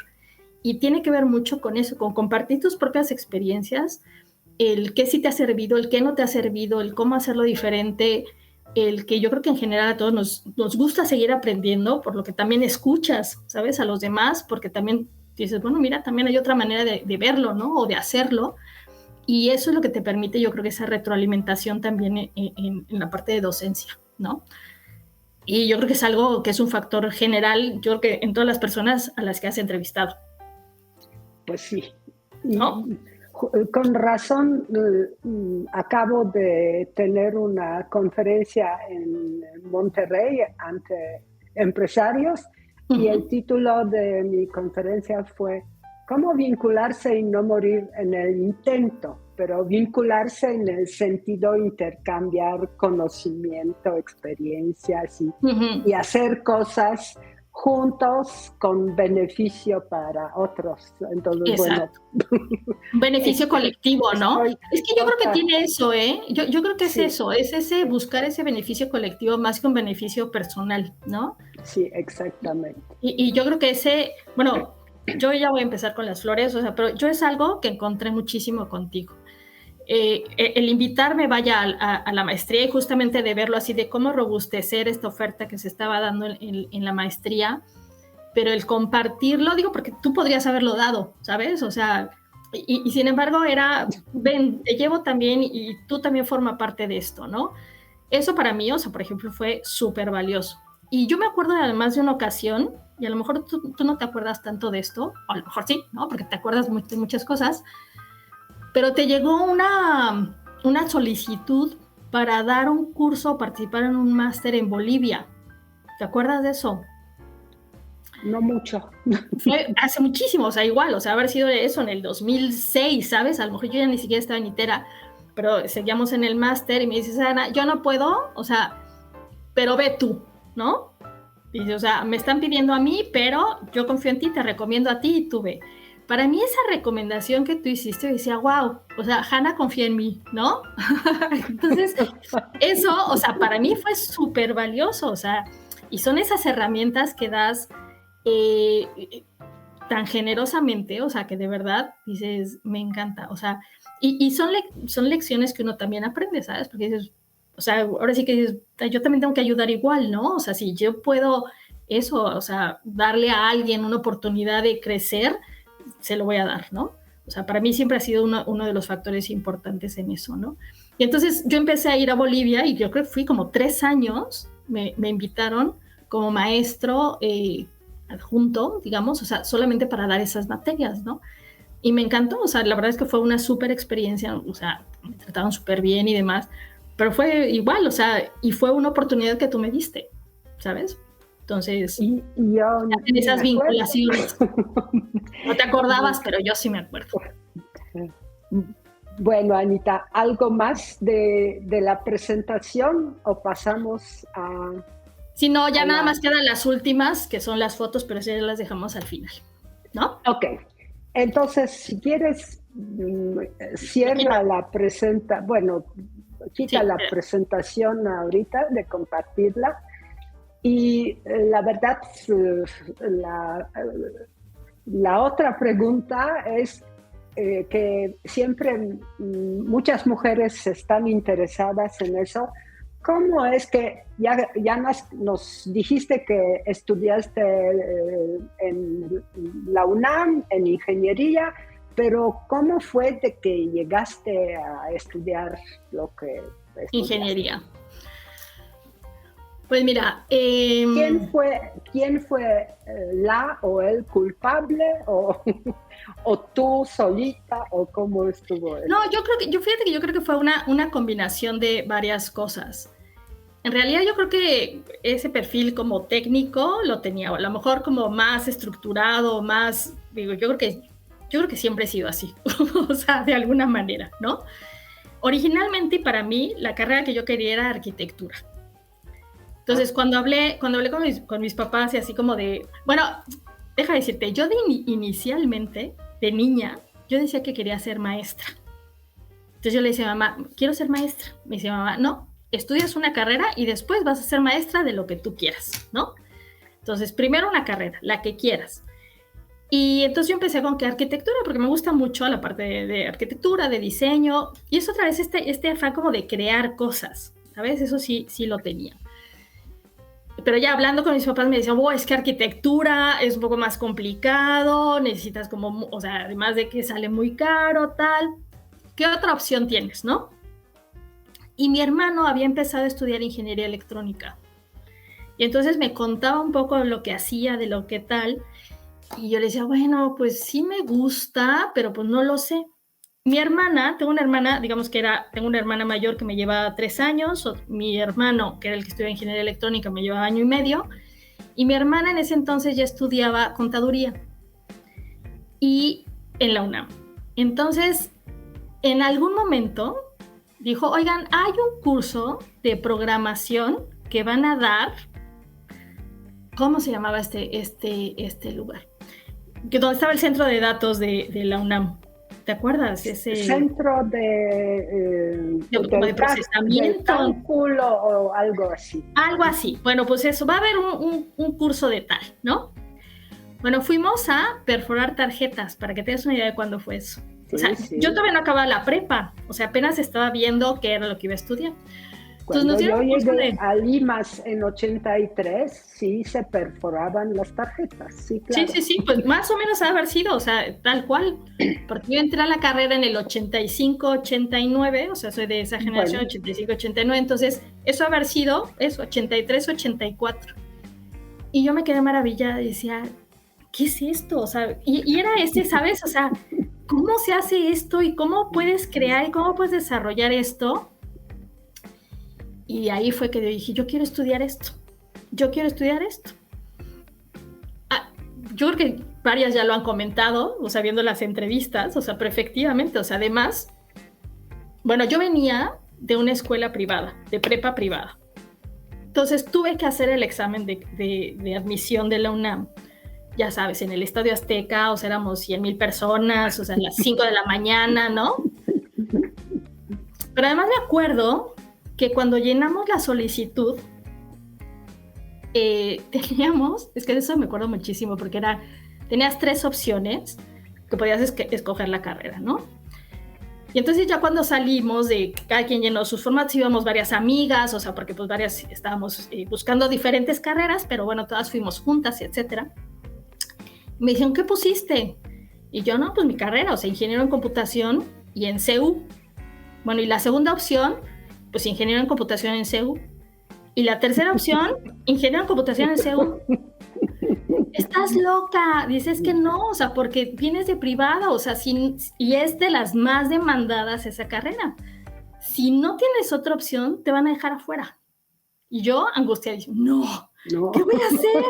y tiene que ver mucho con eso, con compartir tus propias experiencias, el qué sí te ha servido, el qué no te ha servido, el cómo hacerlo diferente, el que yo creo que en general a todos nos gusta seguir aprendiendo, por lo que también escuchas, ¿sabes? A los demás, porque también dices, bueno, mira, también hay otra manera de verlo, ¿no? O de hacerlo. Y eso es lo que te permite, yo creo que esa retroalimentación también en la parte de docencia, ¿no? Y yo creo que es algo que es un factor general, yo creo que en todas las personas a las que has entrevistado. Pues sí. ¿No? Con razón, acabo de tener una conferencia en Monterrey ante empresarios y el título de mi conferencia fue ¿Cómo vincularse y no morir en el intento? Pero vincularse en el sentido de intercambiar conocimiento, experiencias y hacer cosas juntos con beneficio para otros. Entonces, exacto. Bueno. Beneficio colectivo, ¿no? Es que yo creo que tiene eso, ¿eh? Yo creo que es eso, es ese buscar ese beneficio colectivo más que un beneficio personal, ¿no? Sí, exactamente. Y yo creo que ese, bueno, yo ya voy a empezar con las flores, o sea, pero yo es algo que encontré muchísimo contigo. El invitarme, vaya, a la maestría y justamente de verlo así, de cómo robustecer esta oferta que se estaba dando en la maestría, pero el compartirlo, digo, porque tú podrías haberlo dado, ¿sabes? O sea, y sin embargo era, ven, te llevo también y tú también forma parte de esto, ¿no? Eso para mí, o sea, por ejemplo, fue súper valioso. Y yo me acuerdo además de una ocasión, y a lo mejor tú no te acuerdas tanto de esto, o a lo mejor sí, ¿no? Porque te acuerdas de muchas cosas, pero te llegó una solicitud para dar un curso o participar en un máster en Bolivia. ¿Te acuerdas de eso? No mucho. Fue hace muchísimo, o sea, igual, o sea, haber sido eso en el 2006, ¿sabes? A lo mejor yo ya ni siquiera estaba en ITERA, pero seguíamos en el máster y me dices, Ana, yo no puedo, o sea, pero ve tú, ¿no? Y dice, o sea, me están pidiendo a mí, pero yo confío en ti, te recomiendo a ti y tú ve. Para mí esa recomendación que tú hiciste, yo decía, wow, o sea, Hanna confía en mí, ¿no? Entonces, eso, o sea, para mí fue súper valioso, o sea, y son esas herramientas que das tan generosamente, o sea, que de verdad dices, me encanta, o sea, y son lecciones que uno también aprende, ¿sabes? Porque dices, o sea, ahora sí que dices, yo también tengo que ayudar igual, ¿no? O sea, si yo puedo eso, o sea, darle a alguien una oportunidad de crecer, se lo voy a dar, ¿no? O sea, para mí siempre ha sido uno de los factores importantes en eso, ¿no? Y entonces yo empecé a ir a Bolivia y yo creo que fui como 3 años, me invitaron como maestro adjunto, digamos, o sea, solamente para dar esas materias, ¿no? Y me encantó, o sea, la verdad es que fue una súper experiencia, o sea, me trataron súper bien y demás, pero fue igual, o sea, y fue una oportunidad que tú me diste, ¿sabes? Entonces, y yo en esas vinculaciones. No te acordabas, pero yo sí me acuerdo. Bueno, Anita, ¿algo más de la presentación o pasamos a...? Si no, ya nada más quedan las últimas, que son las fotos, pero esas ya las dejamos al final, ¿no? Ok, entonces, si quieres, cierra la presentación, bueno, quita la presentación ahorita de compartirla. Y la verdad, la otra pregunta es que siempre muchas mujeres están interesadas en eso. ¿Cómo es que ya nos dijiste que estudiaste en la UNAM, en ingeniería, pero cómo fue de que llegaste a estudiar lo que estudiaste? Ingeniería. Pues mira, ¿Quién fue la o el culpable o tú solita o cómo estuvo eso? No, fíjate que yo creo que fue una combinación de varias cosas. En realidad yo creo que ese perfil como técnico lo tenía, o a lo mejor como más estructurado, más, digo, yo creo que siempre he sido así, o sea, de alguna manera, ¿no? Originalmente para mí la carrera que yo quería era arquitectura. Entonces, cuando hablé con mis papás y así como de, bueno, deja de decirte, yo inicialmente, de niña, yo decía que quería ser maestra. Entonces yo le decía a mamá, quiero ser maestra. Me decía mamá, no, estudias una carrera y después vas a ser maestra de lo que tú quieras, ¿no? Entonces, primero una carrera, la que quieras. Y entonces yo empecé con que arquitectura, porque me gusta mucho la parte de arquitectura, de diseño, y es otra vez este afán como de crear cosas, ¿sabes? Eso sí lo tenía. Pero ya hablando con mis papás me decían, es que arquitectura es un poco más complicado, necesitas como, o sea, además de que sale muy caro, tal, ¿qué otra opción tienes, no? Y mi hermano había empezado a estudiar ingeniería electrónica. Y entonces me contaba un poco de lo que hacía, de lo que tal, y yo le decía, bueno, pues sí me gusta, pero pues no lo sé. Mi hermana, tengo una hermana, digamos que tengo una hermana mayor que me lleva 3 años, mi hermano, que era el que estudia ingeniería electrónica, me llevaba 1 año y medio, y mi hermana en ese entonces ya estudiaba contaduría y en la UNAM. Entonces, en algún momento dijo, oigan, hay un curso de programación que van a dar, ¿cómo se llamaba este lugar? Donde estaba el centro de datos de la UNAM. ¿Te acuerdas? Ese centro de procesamiento. Del cálculo o algo así. Algo así. Bueno, pues eso, va a haber un curso de tal, ¿no? Bueno, fuimos a perforar tarjetas, para que tengas una idea de cuándo fue eso. Sí, o sea, sí. Yo todavía no acababa la prepa, o sea, apenas estaba viendo qué era lo que iba a estudiar. Cuando yo llegué a Limas en 83, sí se perforaban las tarjetas, sí, claro. Sí, pues más o menos ha haber sido, o sea, tal cual, porque yo entré a la carrera en el 85, 89, o sea, soy de esa generación, bueno. 85, 89, entonces eso ha haber sido, eso, 83, 84. Y yo me quedé maravillada y decía, ¿qué es esto? O sea, y era ¿sabes? O sea, ¿cómo se hace esto? ¿Y cómo puedes crear y cómo puedes desarrollar esto? Y ahí fue que yo dije, yo quiero estudiar esto. Yo creo que varias ya lo han comentado, o sea, viendo las entrevistas, o sea, pero efectivamente, o sea, además, bueno, yo venía de una escuela privada, de prepa privada. Entonces tuve que hacer el examen de admisión de la UNAM. Ya sabes, en el Estadio Azteca, o sea, éramos 100,000 personas, o sea, a las 5 de la mañana, ¿no? Pero además me acuerdo que cuando llenamos la solicitud, teníamos, es que de eso me acuerdo muchísimo, porque tenías 3 opciones que podías escoger la carrera, ¿no? Y entonces ya cuando salimos de cada quien llenó sus formatos, íbamos varias amigas, o sea, porque pues varias estábamos buscando diferentes carreras, pero bueno, todas fuimos juntas, etcétera. Me dijeron, ¿qué pusiste? Y yo, no, pues mi carrera, o sea, ingeniero en computación y en CU. Bueno, y la segunda opción, pues ingeniero en computación en CU. Y la tercera opción, ingeniero en computación en CU. Estás loca, dices que no, o sea, porque vienes de privada, o sea, y es de las más demandadas esa carrera. Si no tienes otra opción, te van a dejar afuera. Y yo, angustiadísima, no, ¿qué voy a hacer?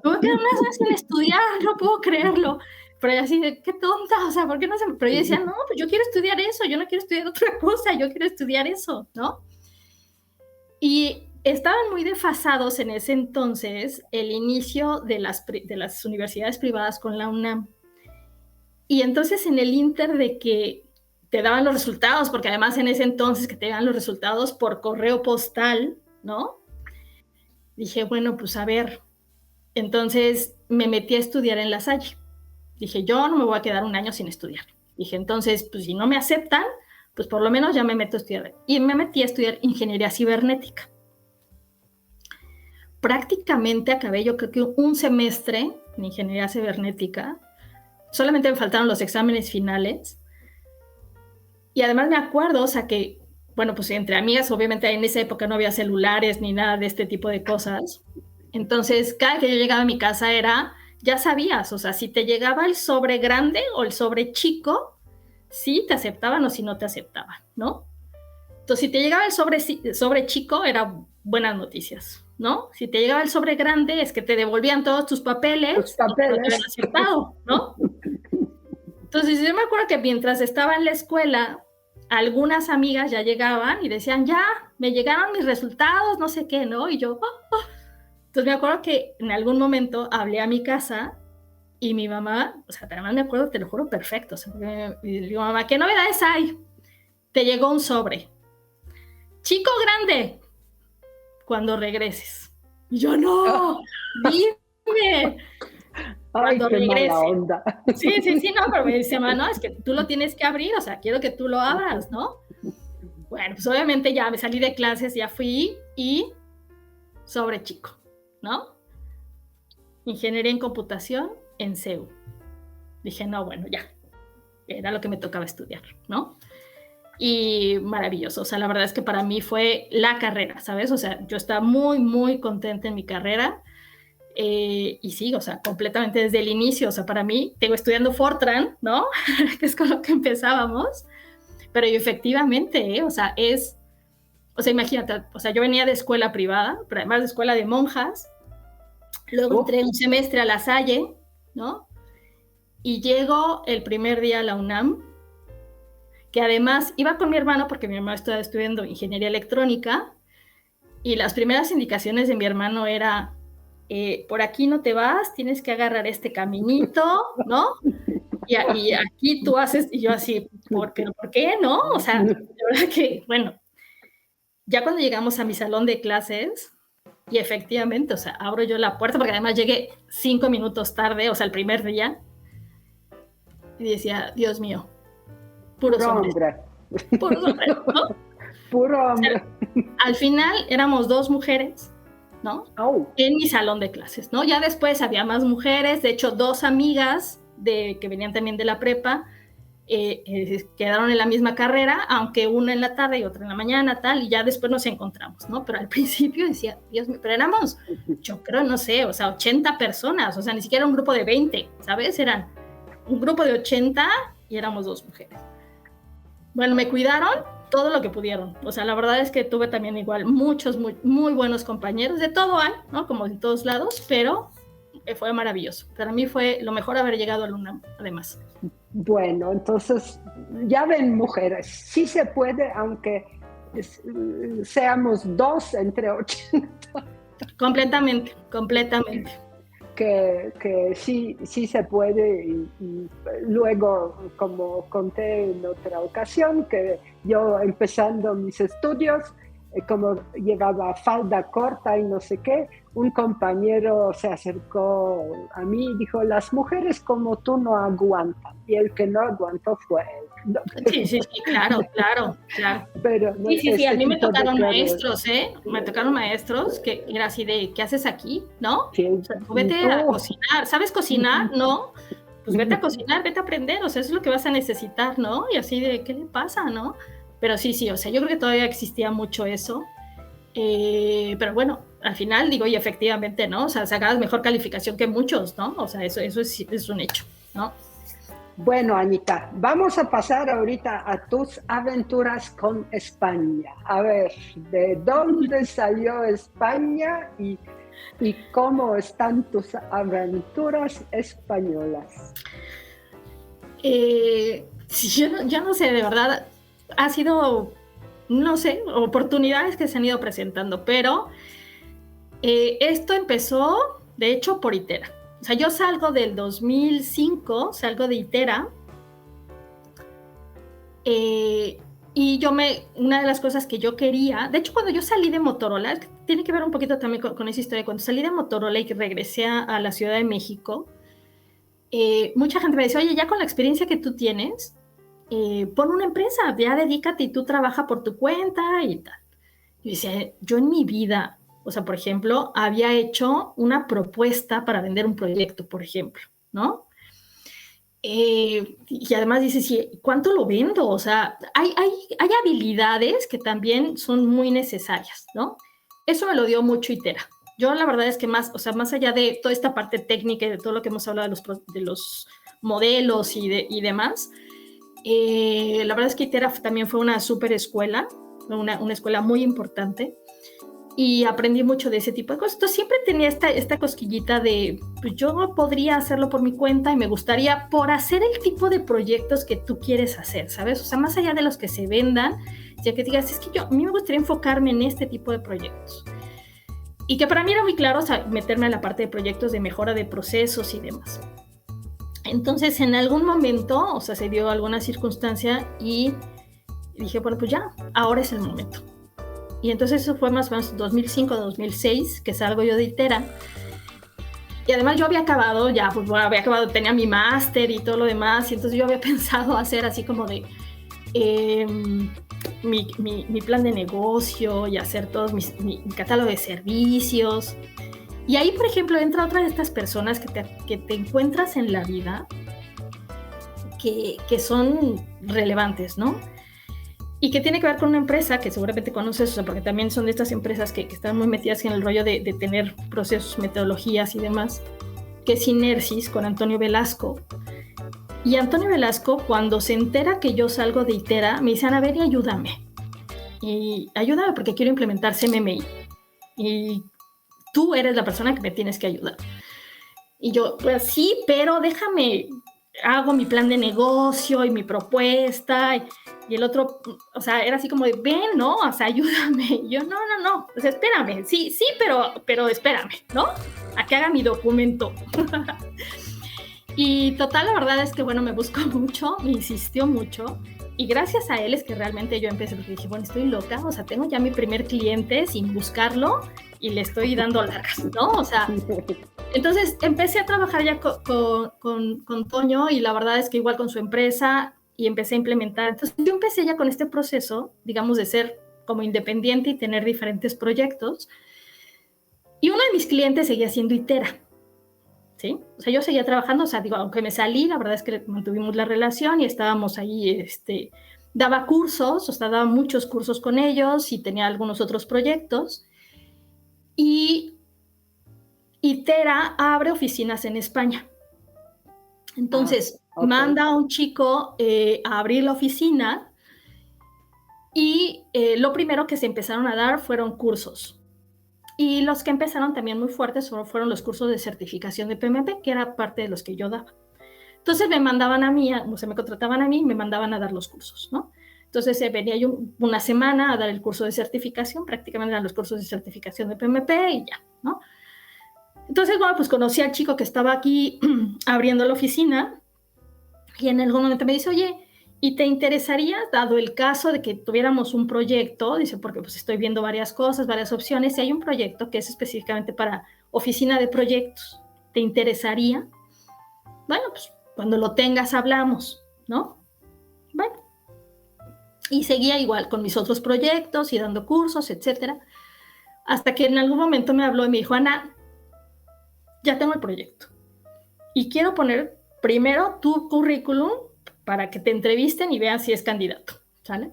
Me voy a quedar unas horas sin estudiar, no puedo creerlo. Pero ella así de, qué tonta, o sea, ¿por qué no se...? Pero yo decía, no, pues yo quiero estudiar eso, yo no quiero estudiar otra cosa, yo quiero estudiar eso, ¿no? Y estaban muy desfasados en ese entonces el inicio de las universidades privadas con la UNAM. Y entonces en el inter de que te daban los resultados, porque además en ese entonces que te daban los resultados por correo postal, ¿no? Dije, bueno, pues a ver. Entonces me metí a estudiar en La Salle. Dije, yo no me voy a quedar 1 año sin estudiar. Dije, entonces, pues si no me aceptan, pues por lo menos ya me meto a estudiar. Y me metí a estudiar ingeniería cibernética. Prácticamente acabé, yo creo que 1 semestre en ingeniería cibernética. Solamente me faltaron los exámenes finales. Y además me acuerdo, o sea, que, bueno, pues entre amigas, obviamente en esa época no había celulares ni nada de este tipo de cosas. Entonces, cada que yo llegaba a mi casa ya sabías, o sea, si te llegaba el sobre grande o el sobre chico, sí te aceptaban o si no te aceptaban, ¿no? Entonces, si te llegaba el sobre chico, era buenas noticias, ¿no? Si te llegaba el sobre grande, es que te devolvían todos tus papeles. Y no te habían aceptado, ¿no? Entonces, yo me acuerdo que mientras estaba en la escuela, algunas amigas ya llegaban y decían, ya, me llegaron mis resultados, no sé qué, ¿no? Y yo, Entonces me acuerdo que en algún momento hablé a mi casa y mi mamá, o sea, además me acuerdo, te lo juro, perfecto. O sea, me digo, mamá, ¿qué novedades hay? Te llegó un sobre. Chico grande, cuando regreses. Y yo, no, dime. Ay, cuando qué regrese. Mala onda. Sí, no, pero me dice, mamá, no, es que tú lo tienes que abrir, o sea, quiero que tú lo abras, ¿no? Bueno, pues obviamente ya me salí de clases, ya fui y sobre chico, ¿no? Ingeniería en computación en CEU. Dije, no, bueno, ya, era lo que me tocaba estudiar, ¿no? Y maravilloso, o sea, la verdad es que para mí fue la carrera, ¿sabes? O sea, yo estaba muy, muy contenta en mi carrera y sí, o sea, completamente desde el inicio, o sea, para mí, tengo estudiando Fortran, ¿no? Que es con lo que empezábamos, pero efectivamente, o sea, o sea, imagínate, o sea, yo venía de escuela privada, pero además de escuela de monjas, luego entré un semestre a La Salle, ¿no? Y llego el primer día a la UNAM, que además iba con mi hermano porque mi hermano estaba estudiando ingeniería electrónica y las primeras indicaciones de mi hermano era, por aquí no te vas, tienes que agarrar este caminito, ¿no? Y aquí tú haces, y yo así, ¿pero por qué, no? O sea, de verdad que, bueno, ya cuando llegamos a mi salón de clases, y efectivamente, o sea, abro yo la puerta, porque además llegué 5 minutos tarde, o sea, el primer día, y decía, Dios mío, puros hombres. Puros hombres, ¿no? Puro hombre. O sea, al final éramos 2 mujeres, ¿no? En mi salón de clases, ¿no? Ya después había más mujeres, de hecho, 2 amigas que venían también de la prepa, quedaron en la misma carrera, aunque una en la tarde y otra en la mañana, tal, y ya después nos encontramos, ¿no? Pero al principio decía, Dios mío, pero éramos, yo creo, no sé, o sea, 80 personas, o sea, ni siquiera un grupo de 20, ¿sabes? Eran un grupo de 80 y éramos 2 mujeres. Bueno, me cuidaron todo lo que pudieron, o sea, la verdad es que tuve también igual muchos muy, muy buenos compañeros, de todo hay, ¿no? Como en todos lados, pero fue maravilloso. Para mí fue lo mejor haber llegado a la UNAM, además. Bueno, entonces, ya ven, mujeres, sí se puede, aunque seamos 2 entre 80. Completamente. Que sí se puede y luego, como conté en otra ocasión, que yo empezando mis estudios, como llevaba falda corta y no sé qué, un compañero se acercó a mí y dijo, las mujeres como tú no aguantan, y el que no aguantó fue él. Sí, claro. Pero sí, a mí me tocaron maestros, me tocaron maestros que era así de, ¿qué haces aquí? ¿No? Sí, o sea, tú vete a cocinar, ¿sabes cocinar? ¿No? Pues vete a cocinar, vete a aprender, o sea, eso es lo que vas a necesitar, ¿no? Y así de, ¿qué le pasa, no? Pero sí, o sea, yo creo que todavía existía mucho eso, pero bueno, al final digo, y efectivamente, ¿no? O sea, sacabas mejor calificación que muchos, ¿no? O sea, eso es un hecho, ¿no? Bueno, Anita, vamos a pasar ahorita a tus aventuras con España. A ver, ¿de dónde salió España y cómo están tus aventuras españolas? Yo no sé, de verdad, ha sido, no sé, oportunidades que se han ido presentando, pero esto empezó, de hecho, por ITERA. O sea, yo salgo del 2005, salgo de ITERA, y una de las cosas que yo quería, de hecho, cuando yo salí de Motorola, tiene que ver un poquito también con esa historia, cuando salí de Motorola y que regresé a la Ciudad de México, mucha gente me dice, oye, ya con la experiencia que tú tienes, pon una empresa, ya dedícate y tú trabaja por tu cuenta y tal. Y decía, yo en mi vida, o sea, por ejemplo, había hecho una propuesta para vender un proyecto, por ejemplo, ¿no? Y además dices, sí, ¿cuánto lo vendo? O sea, hay habilidades que también son muy necesarias, ¿no? Eso me lo dio mucho ITERA. Yo la verdad es que más allá de toda esta parte técnica y de todo lo que hemos hablado de los modelos y demás, la verdad es que ITERA también fue una súper escuela, una escuela muy importante, y aprendí mucho de ese tipo de cosas. Entonces siempre tenía esta cosquillita de, pues yo podría hacerlo por mi cuenta y me gustaría por hacer el tipo de proyectos que tú quieres hacer, ¿sabes? O sea, más allá de los que se vendan, ya que digas, es que a mí me gustaría enfocarme en este tipo de proyectos. Y que para mí era muy claro, o sea, meterme en la parte de proyectos de mejora de procesos y demás. Entonces, en algún momento, o sea, se dio alguna circunstancia y dije, bueno, pues ya, ahora es el momento. Y entonces eso fue más o menos 2005-2006 que salgo yo de ITERA. Y además yo había acabado ya, pues bueno, tenía mi máster y todo lo demás, y entonces yo había pensado hacer así como de, mi plan de negocio y hacer todo mi catálogo de servicios. Y ahí, por ejemplo, entra otra de estas personas que te encuentras en la vida que son relevantes, ¿no? Y que tiene que ver con una empresa que seguramente conoces, o sea, porque también son de estas empresas que están muy metidas en el rollo de tener procesos, metodologías y demás, que es Synersis, con Antonio Velasco. Y Antonio Velasco, cuando se entera que yo salgo de Itera, me dice, Ana, ven y ayúdame. Y ayúdame porque quiero implementar CMMI. Y tú eres la persona que me tienes que ayudar. Y yo, pues sí, pero déjame, hago mi plan de negocio y mi propuesta. Y el otro, o sea, era así como de, ven, ¿no? O sea, ayúdame. Y yo, no, pues espérame. Sí, pero espérame, ¿no? A que haga mi documento. Y total, la verdad es que, bueno, me buscó mucho, me insistió mucho. Y gracias a él es que realmente yo empecé, porque dije, bueno, estoy loca, o sea, tengo ya mi primer cliente sin buscarlo y le estoy dando largas, ¿no? O sea, entonces empecé a trabajar ya con Toño y la verdad es que igual con su empresa y empecé a implementar. Entonces yo empecé ya con este proceso, digamos, de ser como independiente y tener diferentes proyectos. Y uno de mis clientes seguía siendo Itera, ¿sí? O sea, yo seguía trabajando, o sea, digo, aunque me salí, la verdad es que mantuvimos la relación y estábamos ahí, daba cursos, o sea, daba muchos cursos con ellos y tenía algunos otros proyectos. Y Itera abre oficinas en España. Entonces, manda a un chico a abrir la oficina y lo primero que se empezaron a dar fueron cursos. Y los que empezaron también muy fuertes fueron los cursos de certificación de PMP, que era parte de los que yo daba. Entonces me mandaban a mí, o sea, me contrataban a mí y me mandaban a dar los cursos, ¿no? Entonces venía yo una semana a dar el curso de certificación, prácticamente eran los cursos de certificación de PMP y ya, ¿no? Entonces, bueno, pues conocí al chico que estaba aquí abriendo la oficina y en algún momento me dice, oye, ¿y te interesaría, dado el caso de que tuviéramos un proyecto? Dice, porque pues estoy viendo varias cosas, varias opciones, y hay un proyecto que es específicamente para oficina de proyectos. ¿Te interesaría? Bueno, pues cuando lo tengas hablamos, ¿no? Bueno. Y seguía igual con mis otros proyectos y dando cursos, etcétera. Hasta que en algún momento me habló y me dijo, Ana, ya tengo el proyecto. Y quiero poner primero tu currículum para que te entrevisten y vean si es candidato, ¿sale?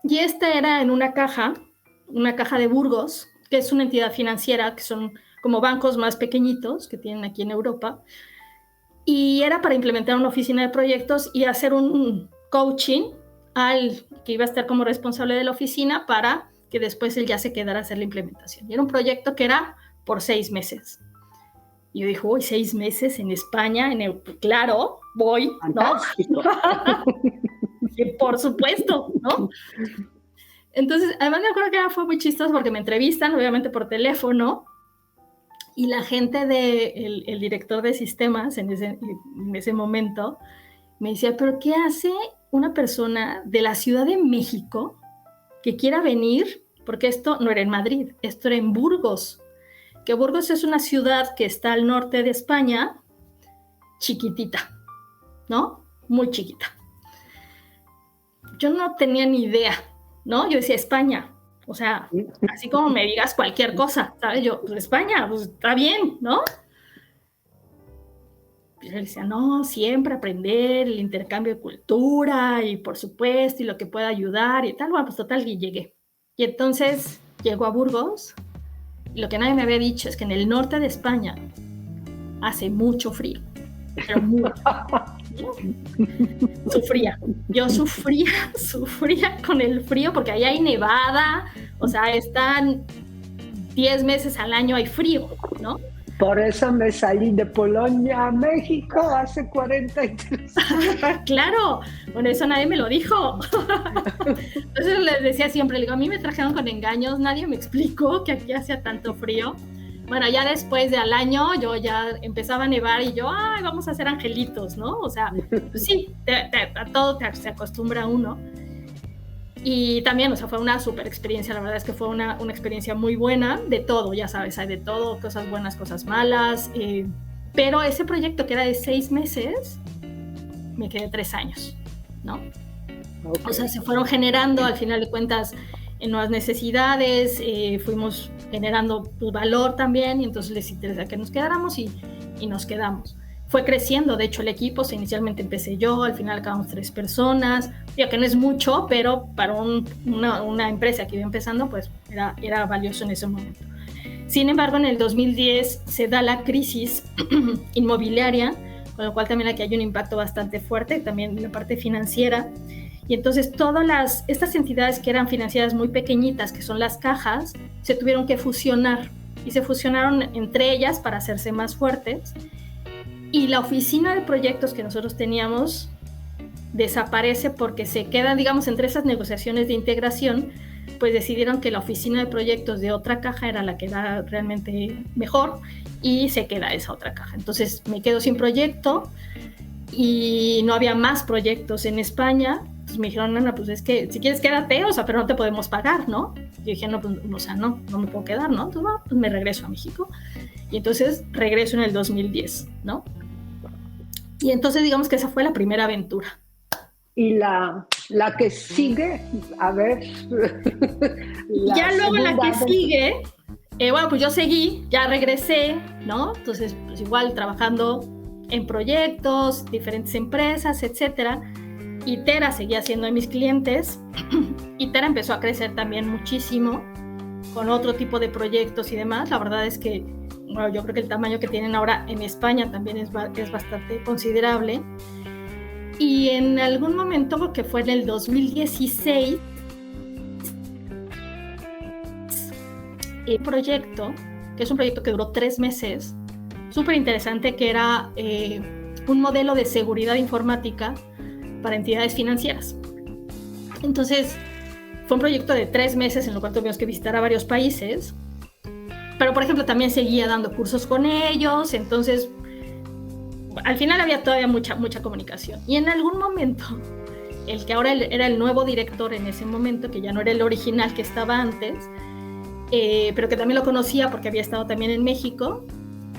Y era en una caja de Burgos, que es una entidad financiera, que son como bancos más pequeñitos que tienen aquí en Europa, y era para implementar una oficina de proyectos y hacer un coaching al que iba a estar como responsable de la oficina para que después él ya se quedara a hacer la implementación. Y era un proyecto que era por 6 meses. Y yo dije, uy, 6 meses en España, claro, voy, ¿no? Por supuesto, ¿no? Entonces, además me acuerdo que fue muy chistoso porque me entrevistan, obviamente por teléfono, y la gente el director de sistemas en ese momento me decía, pero ¿qué hace una persona de la Ciudad de México que quiera venir? Porque esto no era en Madrid, esto era en Burgos, que Burgos es una ciudad que está al norte de España, chiquitita, ¿no? Muy chiquita. Yo no tenía ni idea, ¿no? Yo decía España, o sea, así como me digas cualquier cosa, ¿sabes? Yo, pues España, pues está bien, ¿no? Y él decía, no, siempre aprender, el intercambio de cultura y por supuesto, y lo que pueda ayudar y tal. Bueno, pues total, y llegué. Y entonces llego a Burgos y lo que nadie me había dicho es que en el norte de España hace mucho frío, pero mucho. Yo sufría con el frío porque ahí hay nevada, o sea, están 10 meses al año hay frío, ¿no? Por eso me salí de Polonia a México hace 43 años. Claro, bueno, eso nadie me lo dijo. Entonces les decía siempre, le digo, a mí me trajeron con engaños, nadie me explicó que aquí hacía tanto frío. Bueno, ya después de al año yo ya empezaba a nevar y yo, ay, vamos a hacer angelitos, ¿no? O sea, pues sí, a todo se acostumbra uno. Y también, o sea, fue una súper experiencia, la verdad es que fue una experiencia muy buena, de todo, ya sabes, hay de todo, cosas buenas, cosas malas, pero ese proyecto que era de 6 meses, me quedé 3 años, ¿no? Okay. O sea, se fueron generando, al final de cuentas, en nuevas necesidades, fuimos generando pues, valor también, y entonces les interesa que nos quedáramos y nos quedamos. Fue creciendo, de hecho, el equipo, inicialmente empecé yo, al final acabamos 3 personas, ya que no es mucho, pero para una empresa que iba empezando, pues era valioso en ese momento. Sin embargo, en el 2010 se da la crisis inmobiliaria, con lo cual también aquí hay un impacto bastante fuerte, también en la parte financiera. Y entonces todas estas entidades que eran financieras muy pequeñitas, que son las cajas, se tuvieron que fusionar y se fusionaron entre ellas para hacerse más fuertes. Y la oficina de proyectos que nosotros teníamos desaparece porque se queda, digamos, entre esas negociaciones de integración, pues decidieron que la oficina de proyectos de otra caja era la que era realmente mejor y se queda esa otra caja. Entonces me quedo sin proyecto y no había más proyectos en España. Entonces me dijeron, no, pues es que si quieres quédate, o sea, pero no te podemos pagar, ¿no? Y yo dije, no, pues, o sea, no me puedo quedar, ¿no? Entonces, bueno, pues me regreso a México. Y entonces regreso en el 2010, ¿no? Y entonces digamos que esa fue la primera aventura. Y la que sigue, a ver. Ya luego la que sigue, bueno, pues yo seguí, ya regresé, ¿no? Entonces, pues igual trabajando en proyectos, diferentes empresas, etcétera. Y Tera seguía siendo de mis clientes. Y Tera empezó a crecer también muchísimo con otro tipo de proyectos y demás. La verdad es que, bueno, yo creo que el tamaño que tienen ahora en España también es bastante considerable. Y en algún momento, que fue en el 2016, el proyecto, que es un proyecto que duró 3 meses, súper interesante, que era un modelo de seguridad informática para entidades financieras. Entonces, fue un proyecto de 3 meses en el cual tuvimos que visitar a varios países, pero por ejemplo también seguía dando cursos con ellos, entonces al final había todavía mucha comunicación. Y en algún momento, el que ahora era el nuevo director en ese momento, que ya no era el original que estaba antes, pero que también lo conocía porque había estado también en México,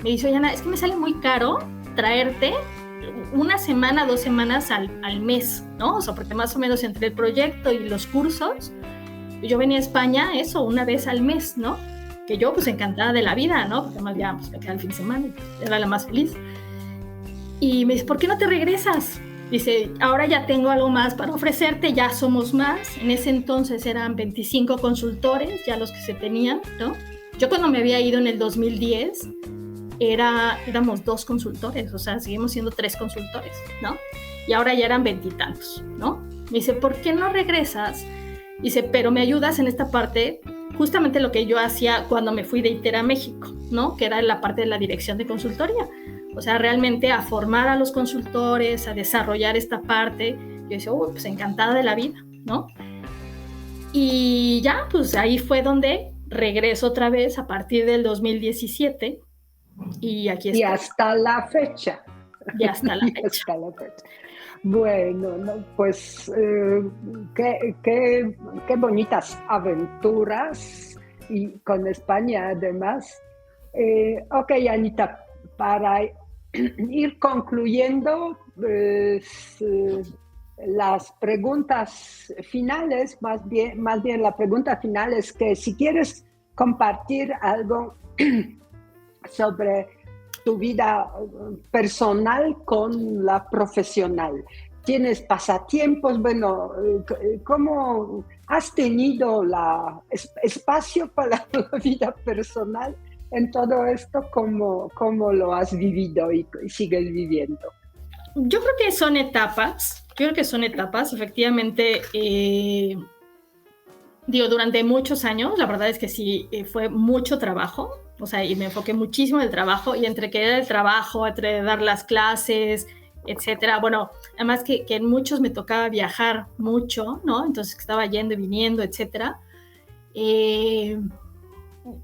me dice, oye, Ana, es que me sale muy caro traerte 1 semana, 2 semanas al mes, ¿no? O sea, porque más o menos entre el proyecto y los cursos, yo venía a España, eso, 1 vez al mes, ¿no? Que yo, pues, encantada de la vida, ¿no? Porque además ya, pues, me quedaba el fin de semana y pues, era la más feliz. Y me dice, ¿por qué no te regresas? Dice, ahora ya tengo algo más para ofrecerte, ya somos más. En ese entonces eran 25 consultores, ya los que se tenían, ¿no? Yo cuando me había ido en el 2010, éramos 2 consultores, o sea, seguimos siendo 3 consultores, ¿no? Y ahora ya eran 20 y tantos, ¿no? Me dice, ¿por qué no regresas? Dice, pero me ayudas en esta parte, justamente lo que yo hacía cuando me fui de Itera a México, ¿no? Que era la parte de la dirección de consultoría. O sea, realmente a formar a los consultores, a desarrollar esta parte. Yo decía, pues encantada de la vida, ¿no? Y ya, pues ahí fue donde regreso otra vez a partir del 2017 y aquí estoy. Y hasta la fecha. Y hasta la fecha. Hasta la fecha. Bueno, no, pues qué bonitas aventuras y con España además. Ok, Anita, para ir concluyendo, pues, las preguntas finales, más bien la pregunta final es que si quieres compartir algo sobre tu vida personal con la profesional. ¿Tienes pasatiempos? Bueno, ¿cómo has tenido espacio para la vida personal en todo esto? ¿Cómo lo has vivido y sigues viviendo? Yo creo que son etapas. Efectivamente, durante muchos años, la verdad es que sí, fue mucho trabajo, o sea, y me enfoqué muchísimo en el trabajo, y entre que era el trabajo, entre dar las clases, etcétera, bueno, además que en muchos me tocaba viajar mucho, ¿no? Entonces estaba yendo y viniendo, etcétera.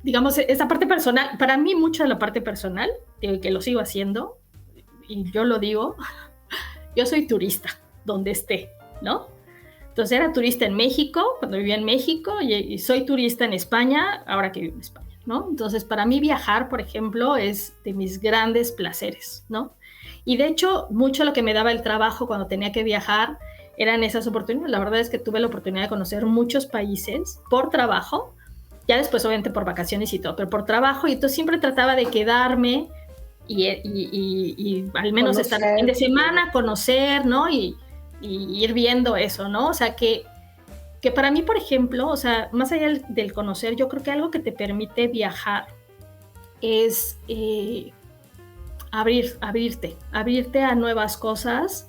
Digamos, esa parte personal, para mí mucho de la parte personal, que lo sigo haciendo, y yo lo digo, yo soy turista, donde esté, ¿no? Entonces era turista en México, cuando vivía en México, y soy turista en España, ahora que vivo en España, ¿no? Entonces para mí viajar, por ejemplo, es de mis grandes placeres, ¿no? Y de hecho, mucho lo que me daba el trabajo cuando tenía que viajar eran esas oportunidades. La verdad es que tuve la oportunidad de conocer muchos países por trabajo, ya después obviamente por vacaciones y todo, pero por trabajo, y entonces siempre trataba de quedarme y al menos estar el fin de semana, conocer, ¿no? Y ir viendo eso, ¿no? O sea, que para mí, por ejemplo, o sea, más allá del conocer, yo creo que algo que te permite viajar es abrirte a nuevas cosas,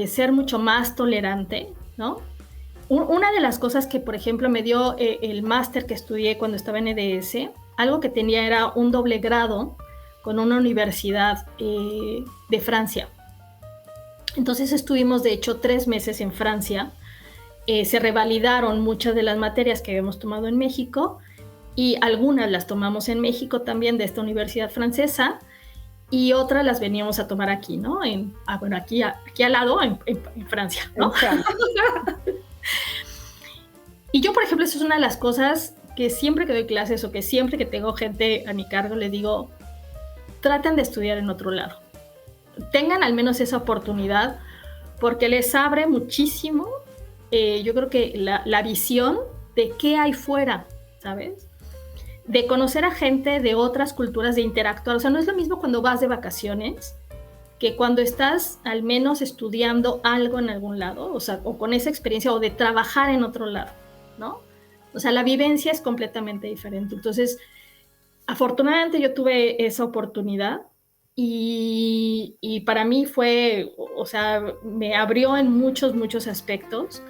ser mucho más tolerante, ¿no? Una de las cosas que, por ejemplo, me dio el máster que estudié cuando estaba en EDS, algo que tenía era un doble grado con una universidad de Francia. Entonces estuvimos, de hecho, 3 meses en Francia. Se revalidaron muchas de las materias que habíamos tomado en México y algunas las tomamos en México también de esta universidad francesa y otras las veníamos a tomar aquí, ¿no? Bueno, aquí al lado, en Francia, ¿no? Y yo, por ejemplo, eso es una de las cosas que siempre que doy clases o que siempre que tengo gente a mi cargo les digo, traten de estudiar en otro lado. Tengan al menos esa oportunidad porque les abre muchísimo, yo creo que la visión de qué hay fuera, ¿sabes? De conocer a gente de otras culturas, de interactuar. O sea, no es lo mismo cuando vas de vacaciones que cuando estás al menos estudiando algo en algún lado, o sea, o con esa experiencia, o de trabajar en otro lado, ¿no? O sea, la vivencia es completamente diferente. Entonces, afortunadamente yo tuve esa oportunidad y para mí fue, o sea, me abrió en muchos aspectos,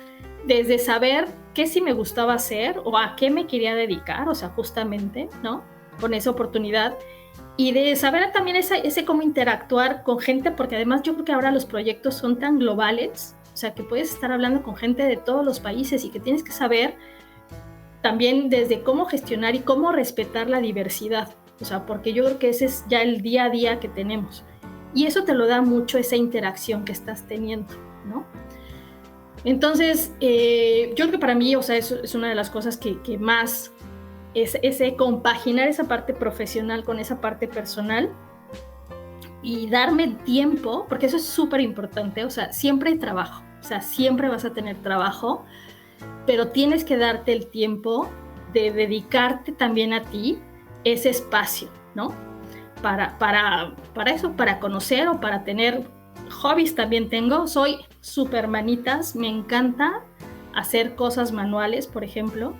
desde saber qué sí me gustaba hacer o a qué me quería dedicar, o sea, justamente, ¿no? Con esa oportunidad. Y de saber también ese cómo interactuar con gente, porque además yo creo que ahora los proyectos son tan globales, o sea, que puedes estar hablando con gente de todos los países y que tienes que saber también desde cómo gestionar y cómo respetar la diversidad, o sea, porque yo creo que ese es ya el día a día que tenemos. Y eso te lo da mucho esa interacción que estás teniendo, ¿no? Entonces, yo creo que para mí, o sea, eso es una de las cosas que más es ese compaginar esa parte profesional con esa parte personal y darme tiempo, porque eso es súper importante, o sea, siempre hay trabajo, o sea, siempre vas a tener trabajo, pero tienes que darte el tiempo de dedicarte también a ti ese espacio, ¿no? Para eso, para conocer o para tener hobbies también tengo, soy súper manitas, me encanta hacer cosas manuales, por ejemplo.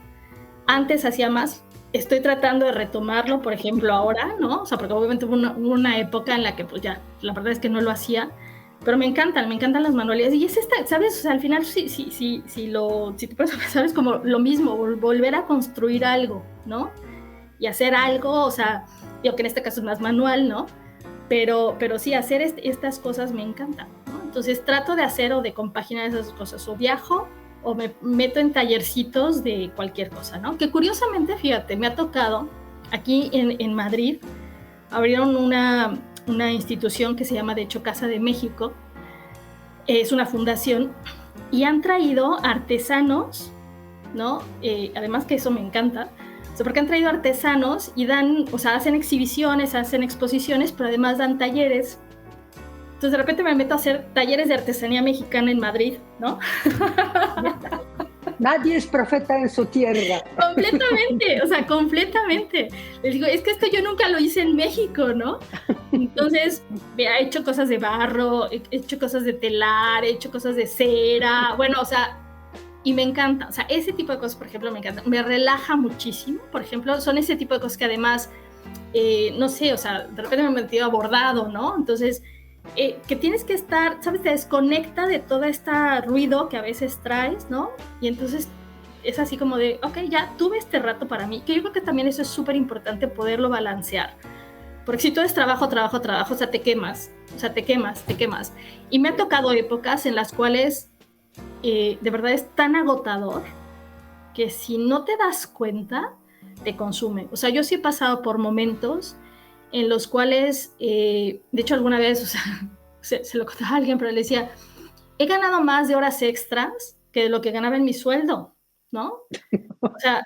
Antes hacía más, estoy tratando de retomarlo, por ejemplo, ahora, ¿no? O sea, porque obviamente hubo una época en la que pues ya, la verdad es que no lo hacía, pero me encantan las manualidades. Y es esta, ¿sabes? O sea, al final, si te puedes pensar, es como lo mismo, volver a construir algo, ¿no? Y hacer algo, o sea, digo que en este caso es más manual, ¿no? Pero sí, hacer estas cosas me encantan, ¿no? Entonces trato de hacer o de compaginar esas cosas, o viajo, o me meto en tallercitos de cualquier cosa, ¿no? Que curiosamente, fíjate, me ha tocado, aquí en Madrid, abrieron una institución que se llama, de hecho, Casa de México, es una fundación, y han traído artesanos, ¿no? Además que eso me encanta, o sea, porque han traído artesanos y dan, o sea, hacen exhibiciones, hacen exposiciones, pero además dan talleres. Entonces de repente me meto a hacer talleres de artesanía mexicana en Madrid, ¿no? Nadie es profeta en su tierra. Completamente, o sea, completamente. Les digo, es que esto yo nunca lo hice en México, ¿no? Entonces, he hecho cosas de barro, he hecho cosas de telar, he hecho cosas de cera, bueno, o sea, y me encanta. O sea, ese tipo de cosas, por ejemplo, me encanta. Me relaja muchísimo, por ejemplo, son ese tipo de cosas que además, no sé, o sea, de repente me he metido a bordado, ¿no? Entonces, que tienes que estar, ¿sabes? Te desconecta de todo este ruido que a veces traes, ¿no? Y entonces es así como de, ok, ya tuve este rato para mí, que yo creo que también eso es súper importante poderlo balancear. Porque si todo es trabajo, o sea, te quemas. Y me ha tocado épocas en las cuales de verdad es tan agotador que si no te das cuenta, te consume. O sea, yo sí he pasado por momentos en los cuales, de hecho alguna vez, o sea, se lo contaba a alguien, pero le decía, he ganado más de horas extras que de lo que ganaba en mi sueldo, ¿no? O sea,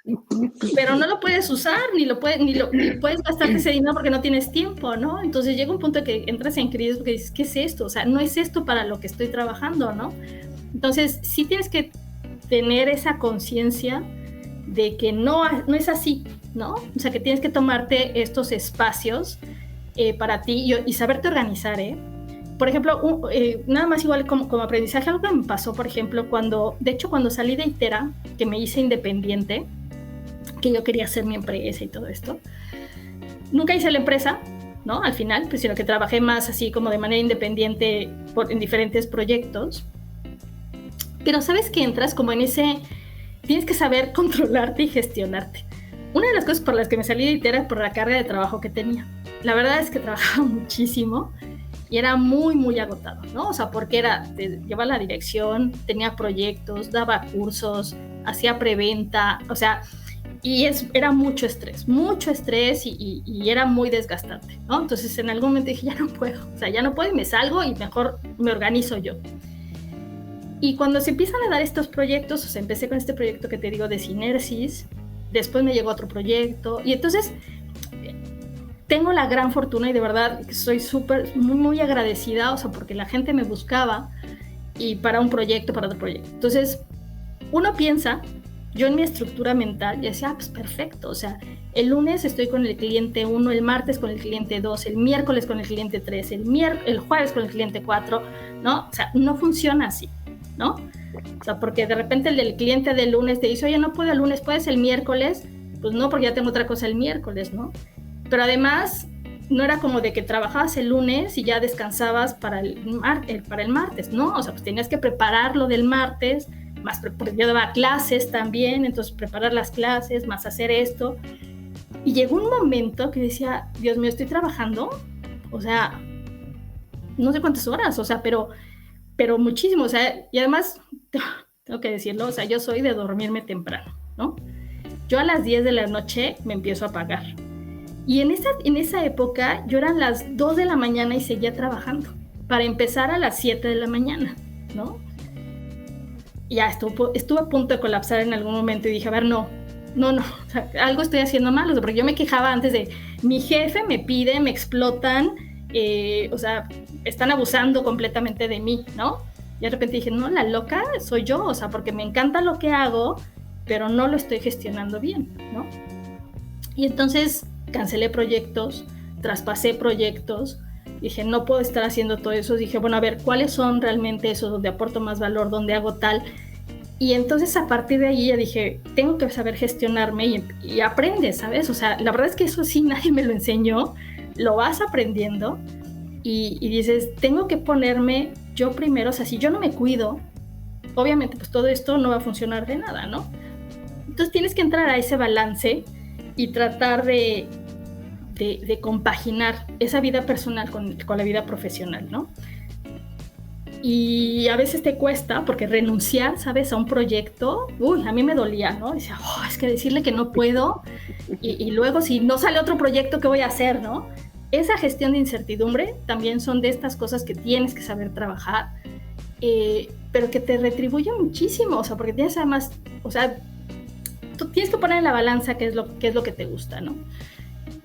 pero no lo puedes usar, ni puedes gastarte ese dinero porque no tienes tiempo, ¿no? Entonces llega un punto en que entras en crisis porque dices, ¿qué es esto? O sea, no es esto para lo que estoy trabajando, ¿no? Entonces, sí tienes que tener esa conciencia de que no es así, ¿no? O sea, que tienes que tomarte estos espacios para ti y saberte organizar, ¿eh? Por ejemplo, nada más igual como aprendizaje, algo que me pasó, por ejemplo, cuando salí de Itera, que me hice independiente, que yo quería hacer mi empresa y todo esto, nunca hice la empresa, ¿no? Al final, pues, sino que trabajé más así como de manera independiente en diferentes proyectos. Pero sabes que entras como en ese, tienes que saber controlarte y gestionarte. Una de las cosas por las que me salí de Itera es por la carga de trabajo que tenía. La verdad es que trabajaba muchísimo y era muy, muy agotado, ¿no? O sea, porque llevaba la dirección, tenía proyectos, daba cursos, hacía preventa, o sea, y era mucho estrés y era muy desgastante, ¿no? Entonces en algún momento dije, ya no puedo y me salgo y mejor me organizo yo. Y cuando se empiezan a dar estos proyectos, o sea, empecé con este proyecto que te digo de Synersis, después me llegó otro proyecto, y entonces tengo la gran fortuna y de verdad soy muy, muy agradecida, o sea, porque la gente me buscaba y para un proyecto, para otro proyecto. Entonces, uno piensa, yo en mi estructura mental, yo decía, pues perfecto, o sea, el lunes estoy con el cliente 1, el martes con el cliente 2, el miércoles con el cliente 3, el jueves con el cliente 4, ¿no? O sea, no funciona así, ¿no? O sea, porque de repente el del cliente del lunes te dice, oye, no puedo el lunes, ¿puedes el miércoles? Pues no, porque ya tengo otra cosa el miércoles, ¿no? Pero además, no era como de que trabajabas el lunes y ya descansabas para el martes, ¿no? O sea, pues tenías que preparar lo del martes, porque yo daba clases también, entonces preparar las clases, más hacer esto. Y llegó un momento que decía, Dios mío, estoy trabajando, o sea, no sé cuántas horas, o sea, pero muchísimo, o sea, y además, tengo que decirlo, o sea, yo soy de dormirme temprano, ¿no? Yo a las 10 de la noche me empiezo a apagar. Y en esa época yo eran las 2 de la mañana y seguía trabajando, para empezar a las 7 de la mañana, ¿no? Y ya estuve a punto de colapsar en algún momento y dije, a ver, no, o sea, algo estoy haciendo mal, o sea, porque yo me quejaba antes de, mi jefe me pide, me explotan, o sea, están abusando completamente de mí, ¿no? Y de repente dije, no, la loca soy yo, o sea, porque me encanta lo que hago, pero no lo estoy gestionando bien, ¿no? Y entonces cancelé proyectos, traspasé proyectos, dije, no puedo estar haciendo todo eso. Dije, bueno, a ver, ¿cuáles son realmente esos donde aporto más valor, donde hago tal? Y entonces a partir de ahí ya dije, tengo que saber gestionarme y aprendes, ¿sabes? O sea, la verdad es que eso sí nadie me lo enseñó, lo vas aprendiendo y dices, tengo que ponerme yo primero, o sea, si yo no me cuido, obviamente pues todo esto no va a funcionar de nada, ¿no? Entonces tienes que entrar a ese balance y tratar de compaginar esa vida personal con la vida profesional, ¿no? Y a veces te cuesta, porque renunciar, ¿sabes?, a un proyecto, a mí me dolía, ¿no? Decía, es que decirle que no puedo, y luego si no sale otro proyecto, ¿qué voy a hacer, no? Esa gestión de incertidumbre también son de estas cosas que tienes que saber trabajar, pero que te retribuye muchísimo, o sea, porque tienes además, o sea, tú tienes que poner en la balanza qué es lo que te gusta, ¿no?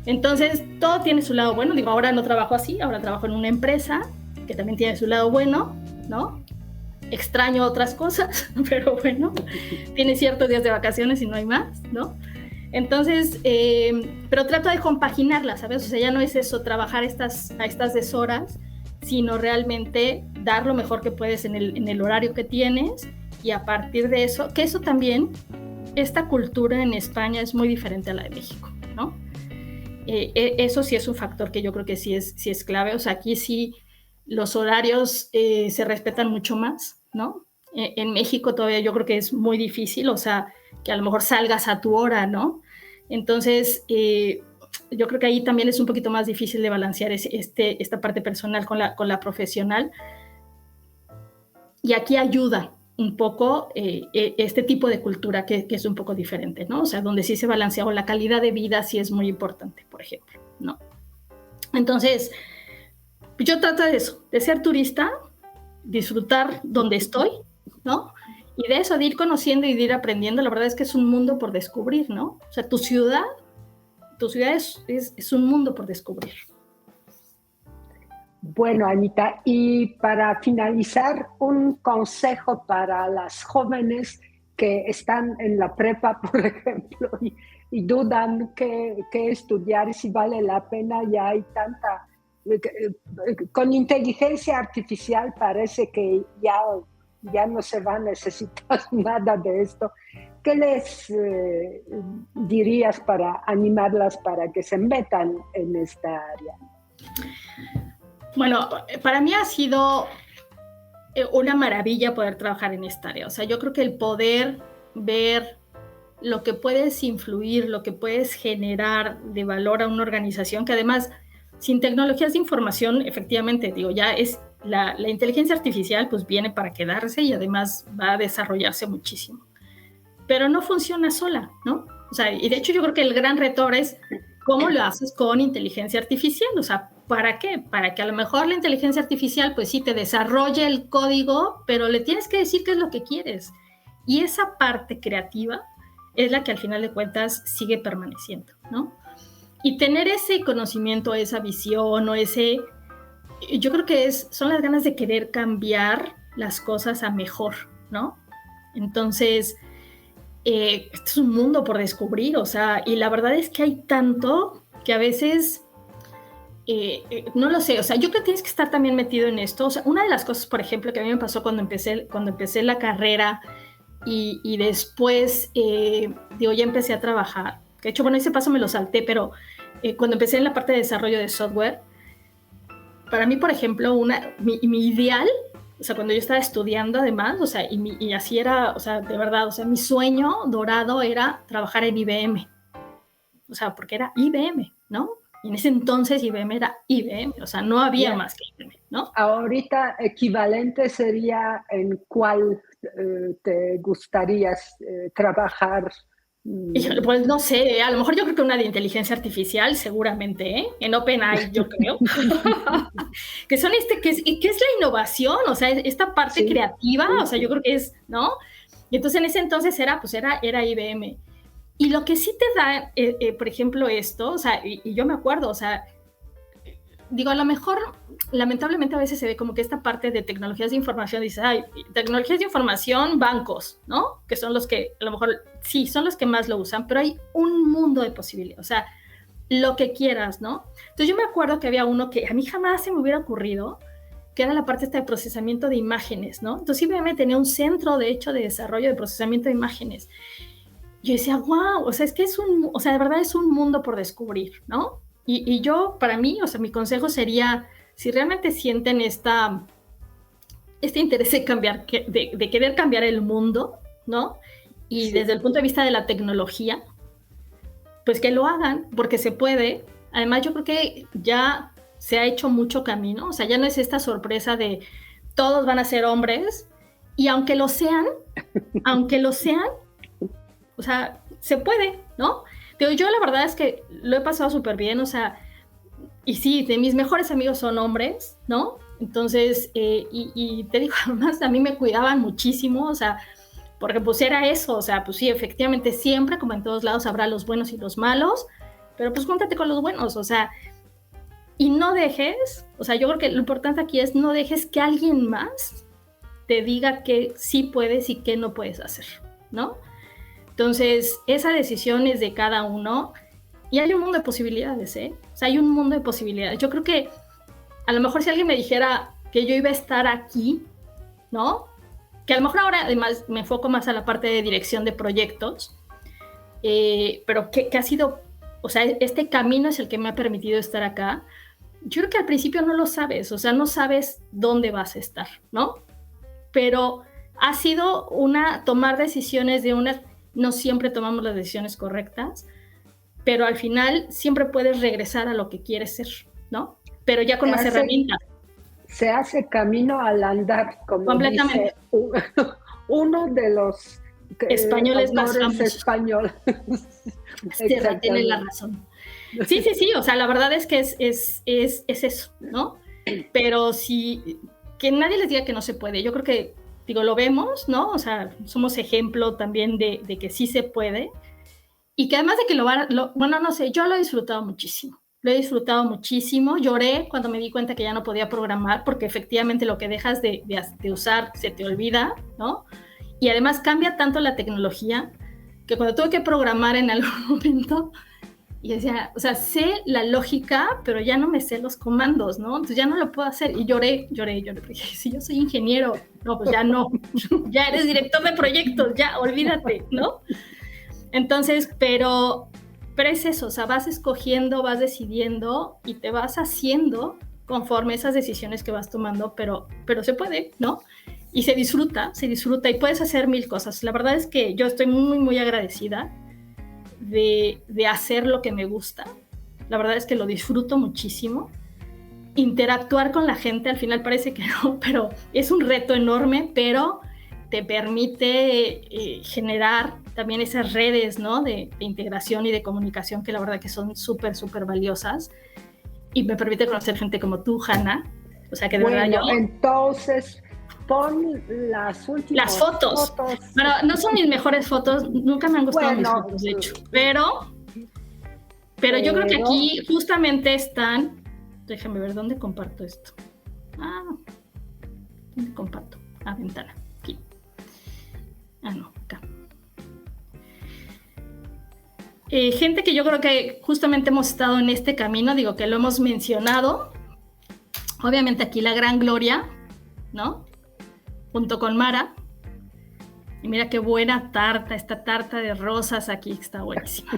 Entonces, todo tiene su lado bueno. Digo, ahora no trabajo así, ahora trabajo en una empresa que también tiene su lado bueno, ¿no? Extraño otras cosas, pero bueno, tiene ciertos días de vacaciones y no hay más, ¿no? Entonces, pero trato de compaginarlas, ¿sabes? O sea, ya no es eso, trabajar a estas deshoras, sino realmente dar lo mejor que puedes en el horario que tienes, y a partir de eso, que eso también, esta cultura en España es muy diferente a la de México, ¿no? Eso sí es un factor que yo creo que sí es clave. O sea, aquí sí los horarios se respetan mucho más, ¿no? En México todavía yo creo que es muy difícil, o sea, que a lo mejor salgas a tu hora, ¿no? Entonces, yo creo que ahí también es un poquito más difícil de balancear esta parte personal con la profesional. Y aquí ayuda un poco este tipo de cultura que es un poco diferente, ¿no? O sea, donde sí se balancea, o la calidad de vida sí es muy importante, por ejemplo, ¿no? Entonces, yo trato de eso, de ser turista, disfrutar donde estoy, ¿no? Y de eso, de ir conociendo y de ir aprendiendo. La verdad es que es un mundo por descubrir, ¿no? O sea, tu ciudad es un mundo por descubrir. Bueno, Anita, y para finalizar, un consejo para las jóvenes que están en la prepa, por ejemplo, y dudan qué estudiar y si vale la pena, ya hay tanta... Con inteligencia artificial parece que ya no se va a necesitar nada de esto. ¿Qué les dirías para animarlas para que se metan en esta área? Bueno, para mí ha sido una maravilla poder trabajar en esta área. O sea, yo creo que el poder ver lo que puedes influir, lo que puedes generar de valor a una organización, que además, sin tecnologías de información, efectivamente, digo, ya es la inteligencia artificial, pues viene para quedarse y además va a desarrollarse muchísimo. Pero no funciona sola, ¿no? O sea, y de hecho yo creo que el gran reto ahora es cómo lo haces con inteligencia artificial. O sea, ¿para qué? Para que a lo mejor la inteligencia artificial, pues sí, te desarrolle el código, pero le tienes que decir qué es lo que quieres. Y esa parte creativa es la que al final de cuentas sigue permaneciendo, ¿no? Y tener ese conocimiento, esa visión o ese... Yo creo que son las ganas de querer cambiar las cosas a mejor, ¿no? Entonces, este es un mundo por descubrir, o sea, y la verdad es que hay tanto que a veces... no lo sé, o sea, yo creo que tienes que estar también metido en esto. O sea, una de las cosas, por ejemplo, que a mí me pasó cuando empecé la carrera y después, digo, ya empecé a trabajar. De hecho, bueno, ese paso me lo salté, pero cuando empecé en la parte de desarrollo de software, para mí, por ejemplo, mi ideal, o sea, cuando yo estaba estudiando además, o sea, y así era, o sea, de verdad, o sea, mi sueño dorado era trabajar en IBM. O sea, porque era IBM, ¿no? Y en ese entonces IBM era IBM, o sea, no había más que IBM, ¿no? Ahorita equivalente sería en cuál te gustaría trabajar. Pues no sé, a lo mejor yo creo que una de inteligencia artificial, seguramente, ¿eh? En OpenAI, yo creo. Que son que es la innovación, o sea, esta parte creativa, o sea, yo creo que es, ¿no? Y entonces en ese entonces era IBM. Y lo que sí te da, por ejemplo, esto, o sea, y yo me acuerdo, o sea, digo, a lo mejor, lamentablemente a veces se ve como que esta parte de tecnologías de información, dice, ay, tecnologías de información, bancos, ¿no? Que son los que, a lo mejor, sí, son los que más lo usan, pero hay un mundo de posibilidades, o sea, lo que quieras, ¿no? Entonces yo me acuerdo que había uno que a mí jamás se me hubiera ocurrido, que era la parte esta de procesamiento de imágenes, ¿no? Entonces IBM tenía un centro, de hecho, de desarrollo de procesamiento de imágenes. Yo decía, wow, o sea, es que o sea, de verdad es un mundo por descubrir, ¿no? Y yo, para mí, o sea, mi consejo sería, si realmente sienten este interés de cambiar, de querer cambiar el mundo, ¿no? Y desde el punto de vista de la tecnología, pues que lo hagan, porque se puede. Además, yo creo que ya se ha hecho mucho camino, o sea, ya no es esta sorpresa de todos van a ser hombres, y aunque lo sean, o sea, se puede, ¿no? Pero yo la verdad es que lo he pasado súper bien, o sea, y sí, de mis mejores amigos son hombres, ¿no? Entonces, y te digo, además a mí me cuidaban muchísimo, o sea, porque pues era eso, o sea, pues sí, efectivamente siempre, como en todos lados, habrá los buenos y los malos, pero pues júntate con los buenos, o sea, y no dejes, o sea, yo creo que lo importante aquí es no dejes que alguien más te diga que sí puedes y que no puedes hacer, ¿no? Entonces, esa decisión es de cada uno y hay un mundo de posibilidades, ¿eh? O sea, hay un mundo de posibilidades. Yo creo que a lo mejor si alguien me dijera que yo iba a estar aquí, ¿no? Que a lo mejor ahora además me enfoco más a la parte de dirección de proyectos, pero que ha sido, o sea, este camino es el que me ha permitido estar acá. Yo creo que al principio no lo sabes, o sea, no sabes dónde vas a estar, ¿no? Pero ha sido tomar decisiones no siempre tomamos las decisiones correctas, pero al final siempre puedes regresar a lo que quieres ser, ¿no? Pero ya con más herramientas. Se hace camino al andar, como completamente. Dice uno de los españoles más famosos. Español. Tiene la razón. Sí, o sea, la verdad es que es eso, ¿no? Pero que nadie les diga que no se puede. Yo creo que, digo, lo vemos, ¿no? O sea, somos ejemplo también de que sí se puede y que además de que bueno, no sé, yo lo he disfrutado muchísimo. Lo he disfrutado muchísimo. Lloré cuando me di cuenta que ya no podía programar, porque efectivamente lo que dejas de usar se te olvida, ¿no? Y además cambia tanto la tecnología que cuando tuve que programar en algún momento, y decía, o sea, sé la lógica, pero ya no me sé los comandos, ¿no? Entonces ya no lo puedo hacer. Y lloré, porque si yo soy ingeniero, no, pues ya no, ya eres director de proyectos, ya, olvídate, ¿no? Entonces, pero es eso, o sea, vas escogiendo, vas decidiendo y te vas haciendo conforme esas decisiones que vas tomando, pero se puede, ¿no? Y se disfruta y puedes hacer mil cosas. La verdad es que yo estoy muy, muy agradecida de hacer lo que me gusta. La verdad es que lo disfruto muchísimo. Interactuar con la gente, al final parece que no, pero es un reto enorme, pero te permite generar también esas redes, ¿no? de integración y de comunicación que la verdad que son súper, súper valiosas, y me permite conocer gente como tú, Hanna. O sea que de verdad yo... Entonces, pon las últimas fotos. Bueno, no son mis mejores fotos, nunca me han gustado mis fotos, de hecho, pero yo creo que aquí justamente están... Déjame ver dónde comparto esto. ¿Dónde comparto? Ventana. Aquí. No, acá. Gente que yo creo que justamente hemos estado en este camino, digo que lo hemos mencionado. Obviamente aquí la gran Gloria, ¿no? Junto con Mara. Y mira qué buena tarta, esta tarta de rosas aquí está buenísima.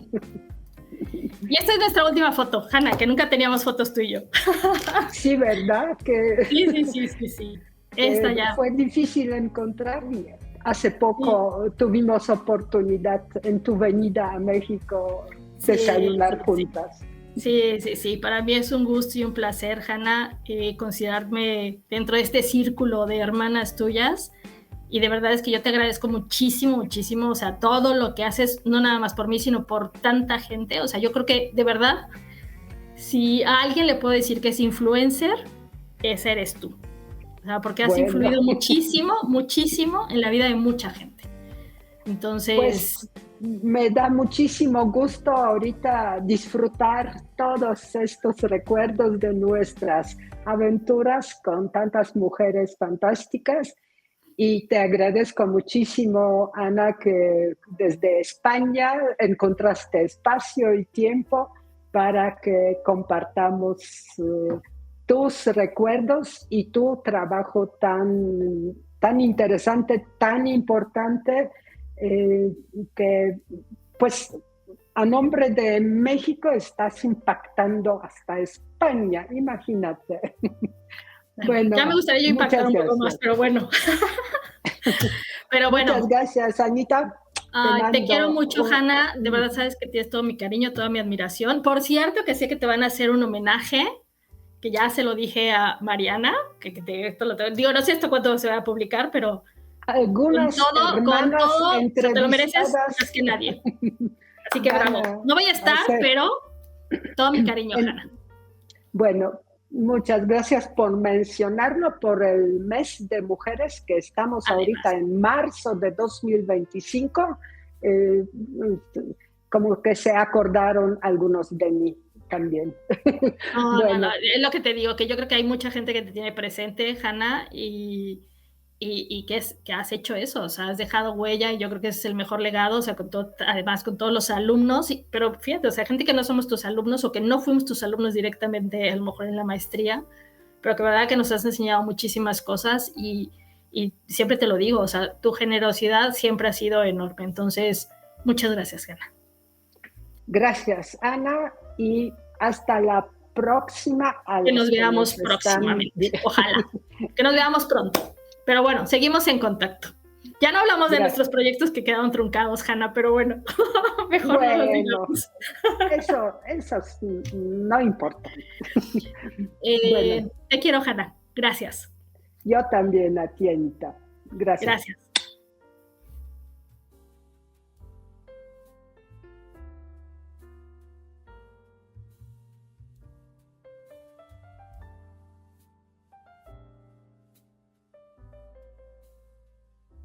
Y esta es nuestra última foto, Hanna, que nunca teníamos fotos tú y yo. Sí, ¿verdad? Sí. Esta ya. Fue difícil encontrar. Hace poco tuvimos oportunidad en tu venida a México desayunar juntas. Sí. Para mí es un gusto y un placer, Hanna, considerarme dentro de este círculo de hermanas tuyas. Y de verdad es que yo te agradezco muchísimo, muchísimo, o sea, todo lo que haces, no nada más por mí, sino por tanta gente. O sea, yo creo que de verdad, si a alguien le puedo decir que es influencer, ese eres tú. O sea, porque has influido muchísimo, muchísimo en la vida de mucha gente. Entonces... Pues me da muchísimo gusto ahorita disfrutar todos estos recuerdos de nuestras aventuras con tantas mujeres fantásticas. Y te agradezco muchísimo, Ana, que desde España encontraste espacio y tiempo para que compartamos tus recuerdos y tu trabajo tan interesante, tan importante, que pues a nombre de México estás impactando hasta España, imagínate. Bueno, ya me gustaría yo impactar un poco más, pero bueno. Muchas gracias, Anita. Te quiero mucho, Hanna. De verdad sabes que tienes todo mi cariño, toda mi admiración. Por cierto, que sé que te van a hacer un homenaje, que ya se lo dije a Mariana, esto digo, no sé esto cuánto se va a publicar, pero algunas con todo te lo mereces más que nadie. Así que bravo. No voy a estar, pero todo mi cariño, Hanna. Bueno, muchas gracias por mencionarlo, por el mes de mujeres que estamos ahorita en marzo de 2025. Como que se acordaron algunos de mí también. No, es lo que te digo, que yo creo que hay mucha gente que te tiene presente, Hanna, y que has hecho eso, o sea, has dejado huella, y yo creo que ese es el mejor legado, o sea, además con todos los alumnos, pero fíjate, o sea, gente que no somos tus alumnos o que no fuimos tus alumnos directamente, a lo mejor en la maestría, pero que verdad que nos has enseñado muchísimas cosas, y siempre te lo digo, o sea, tu generosidad siempre ha sido enorme. Entonces, muchas gracias, Hanna. Gracias, Ana, y hasta la próxima. Que nos veamos próximamente, ojalá, que nos veamos pronto. Pero bueno, seguimos en contacto. Ya no hablamos de nuestros proyectos que quedaron truncados, Hanna, pero bueno, mejor no los digamos. Eso no importa. Te quiero, Hanna. Gracias. Yo también, a ti, Anita. Gracias. Gracias.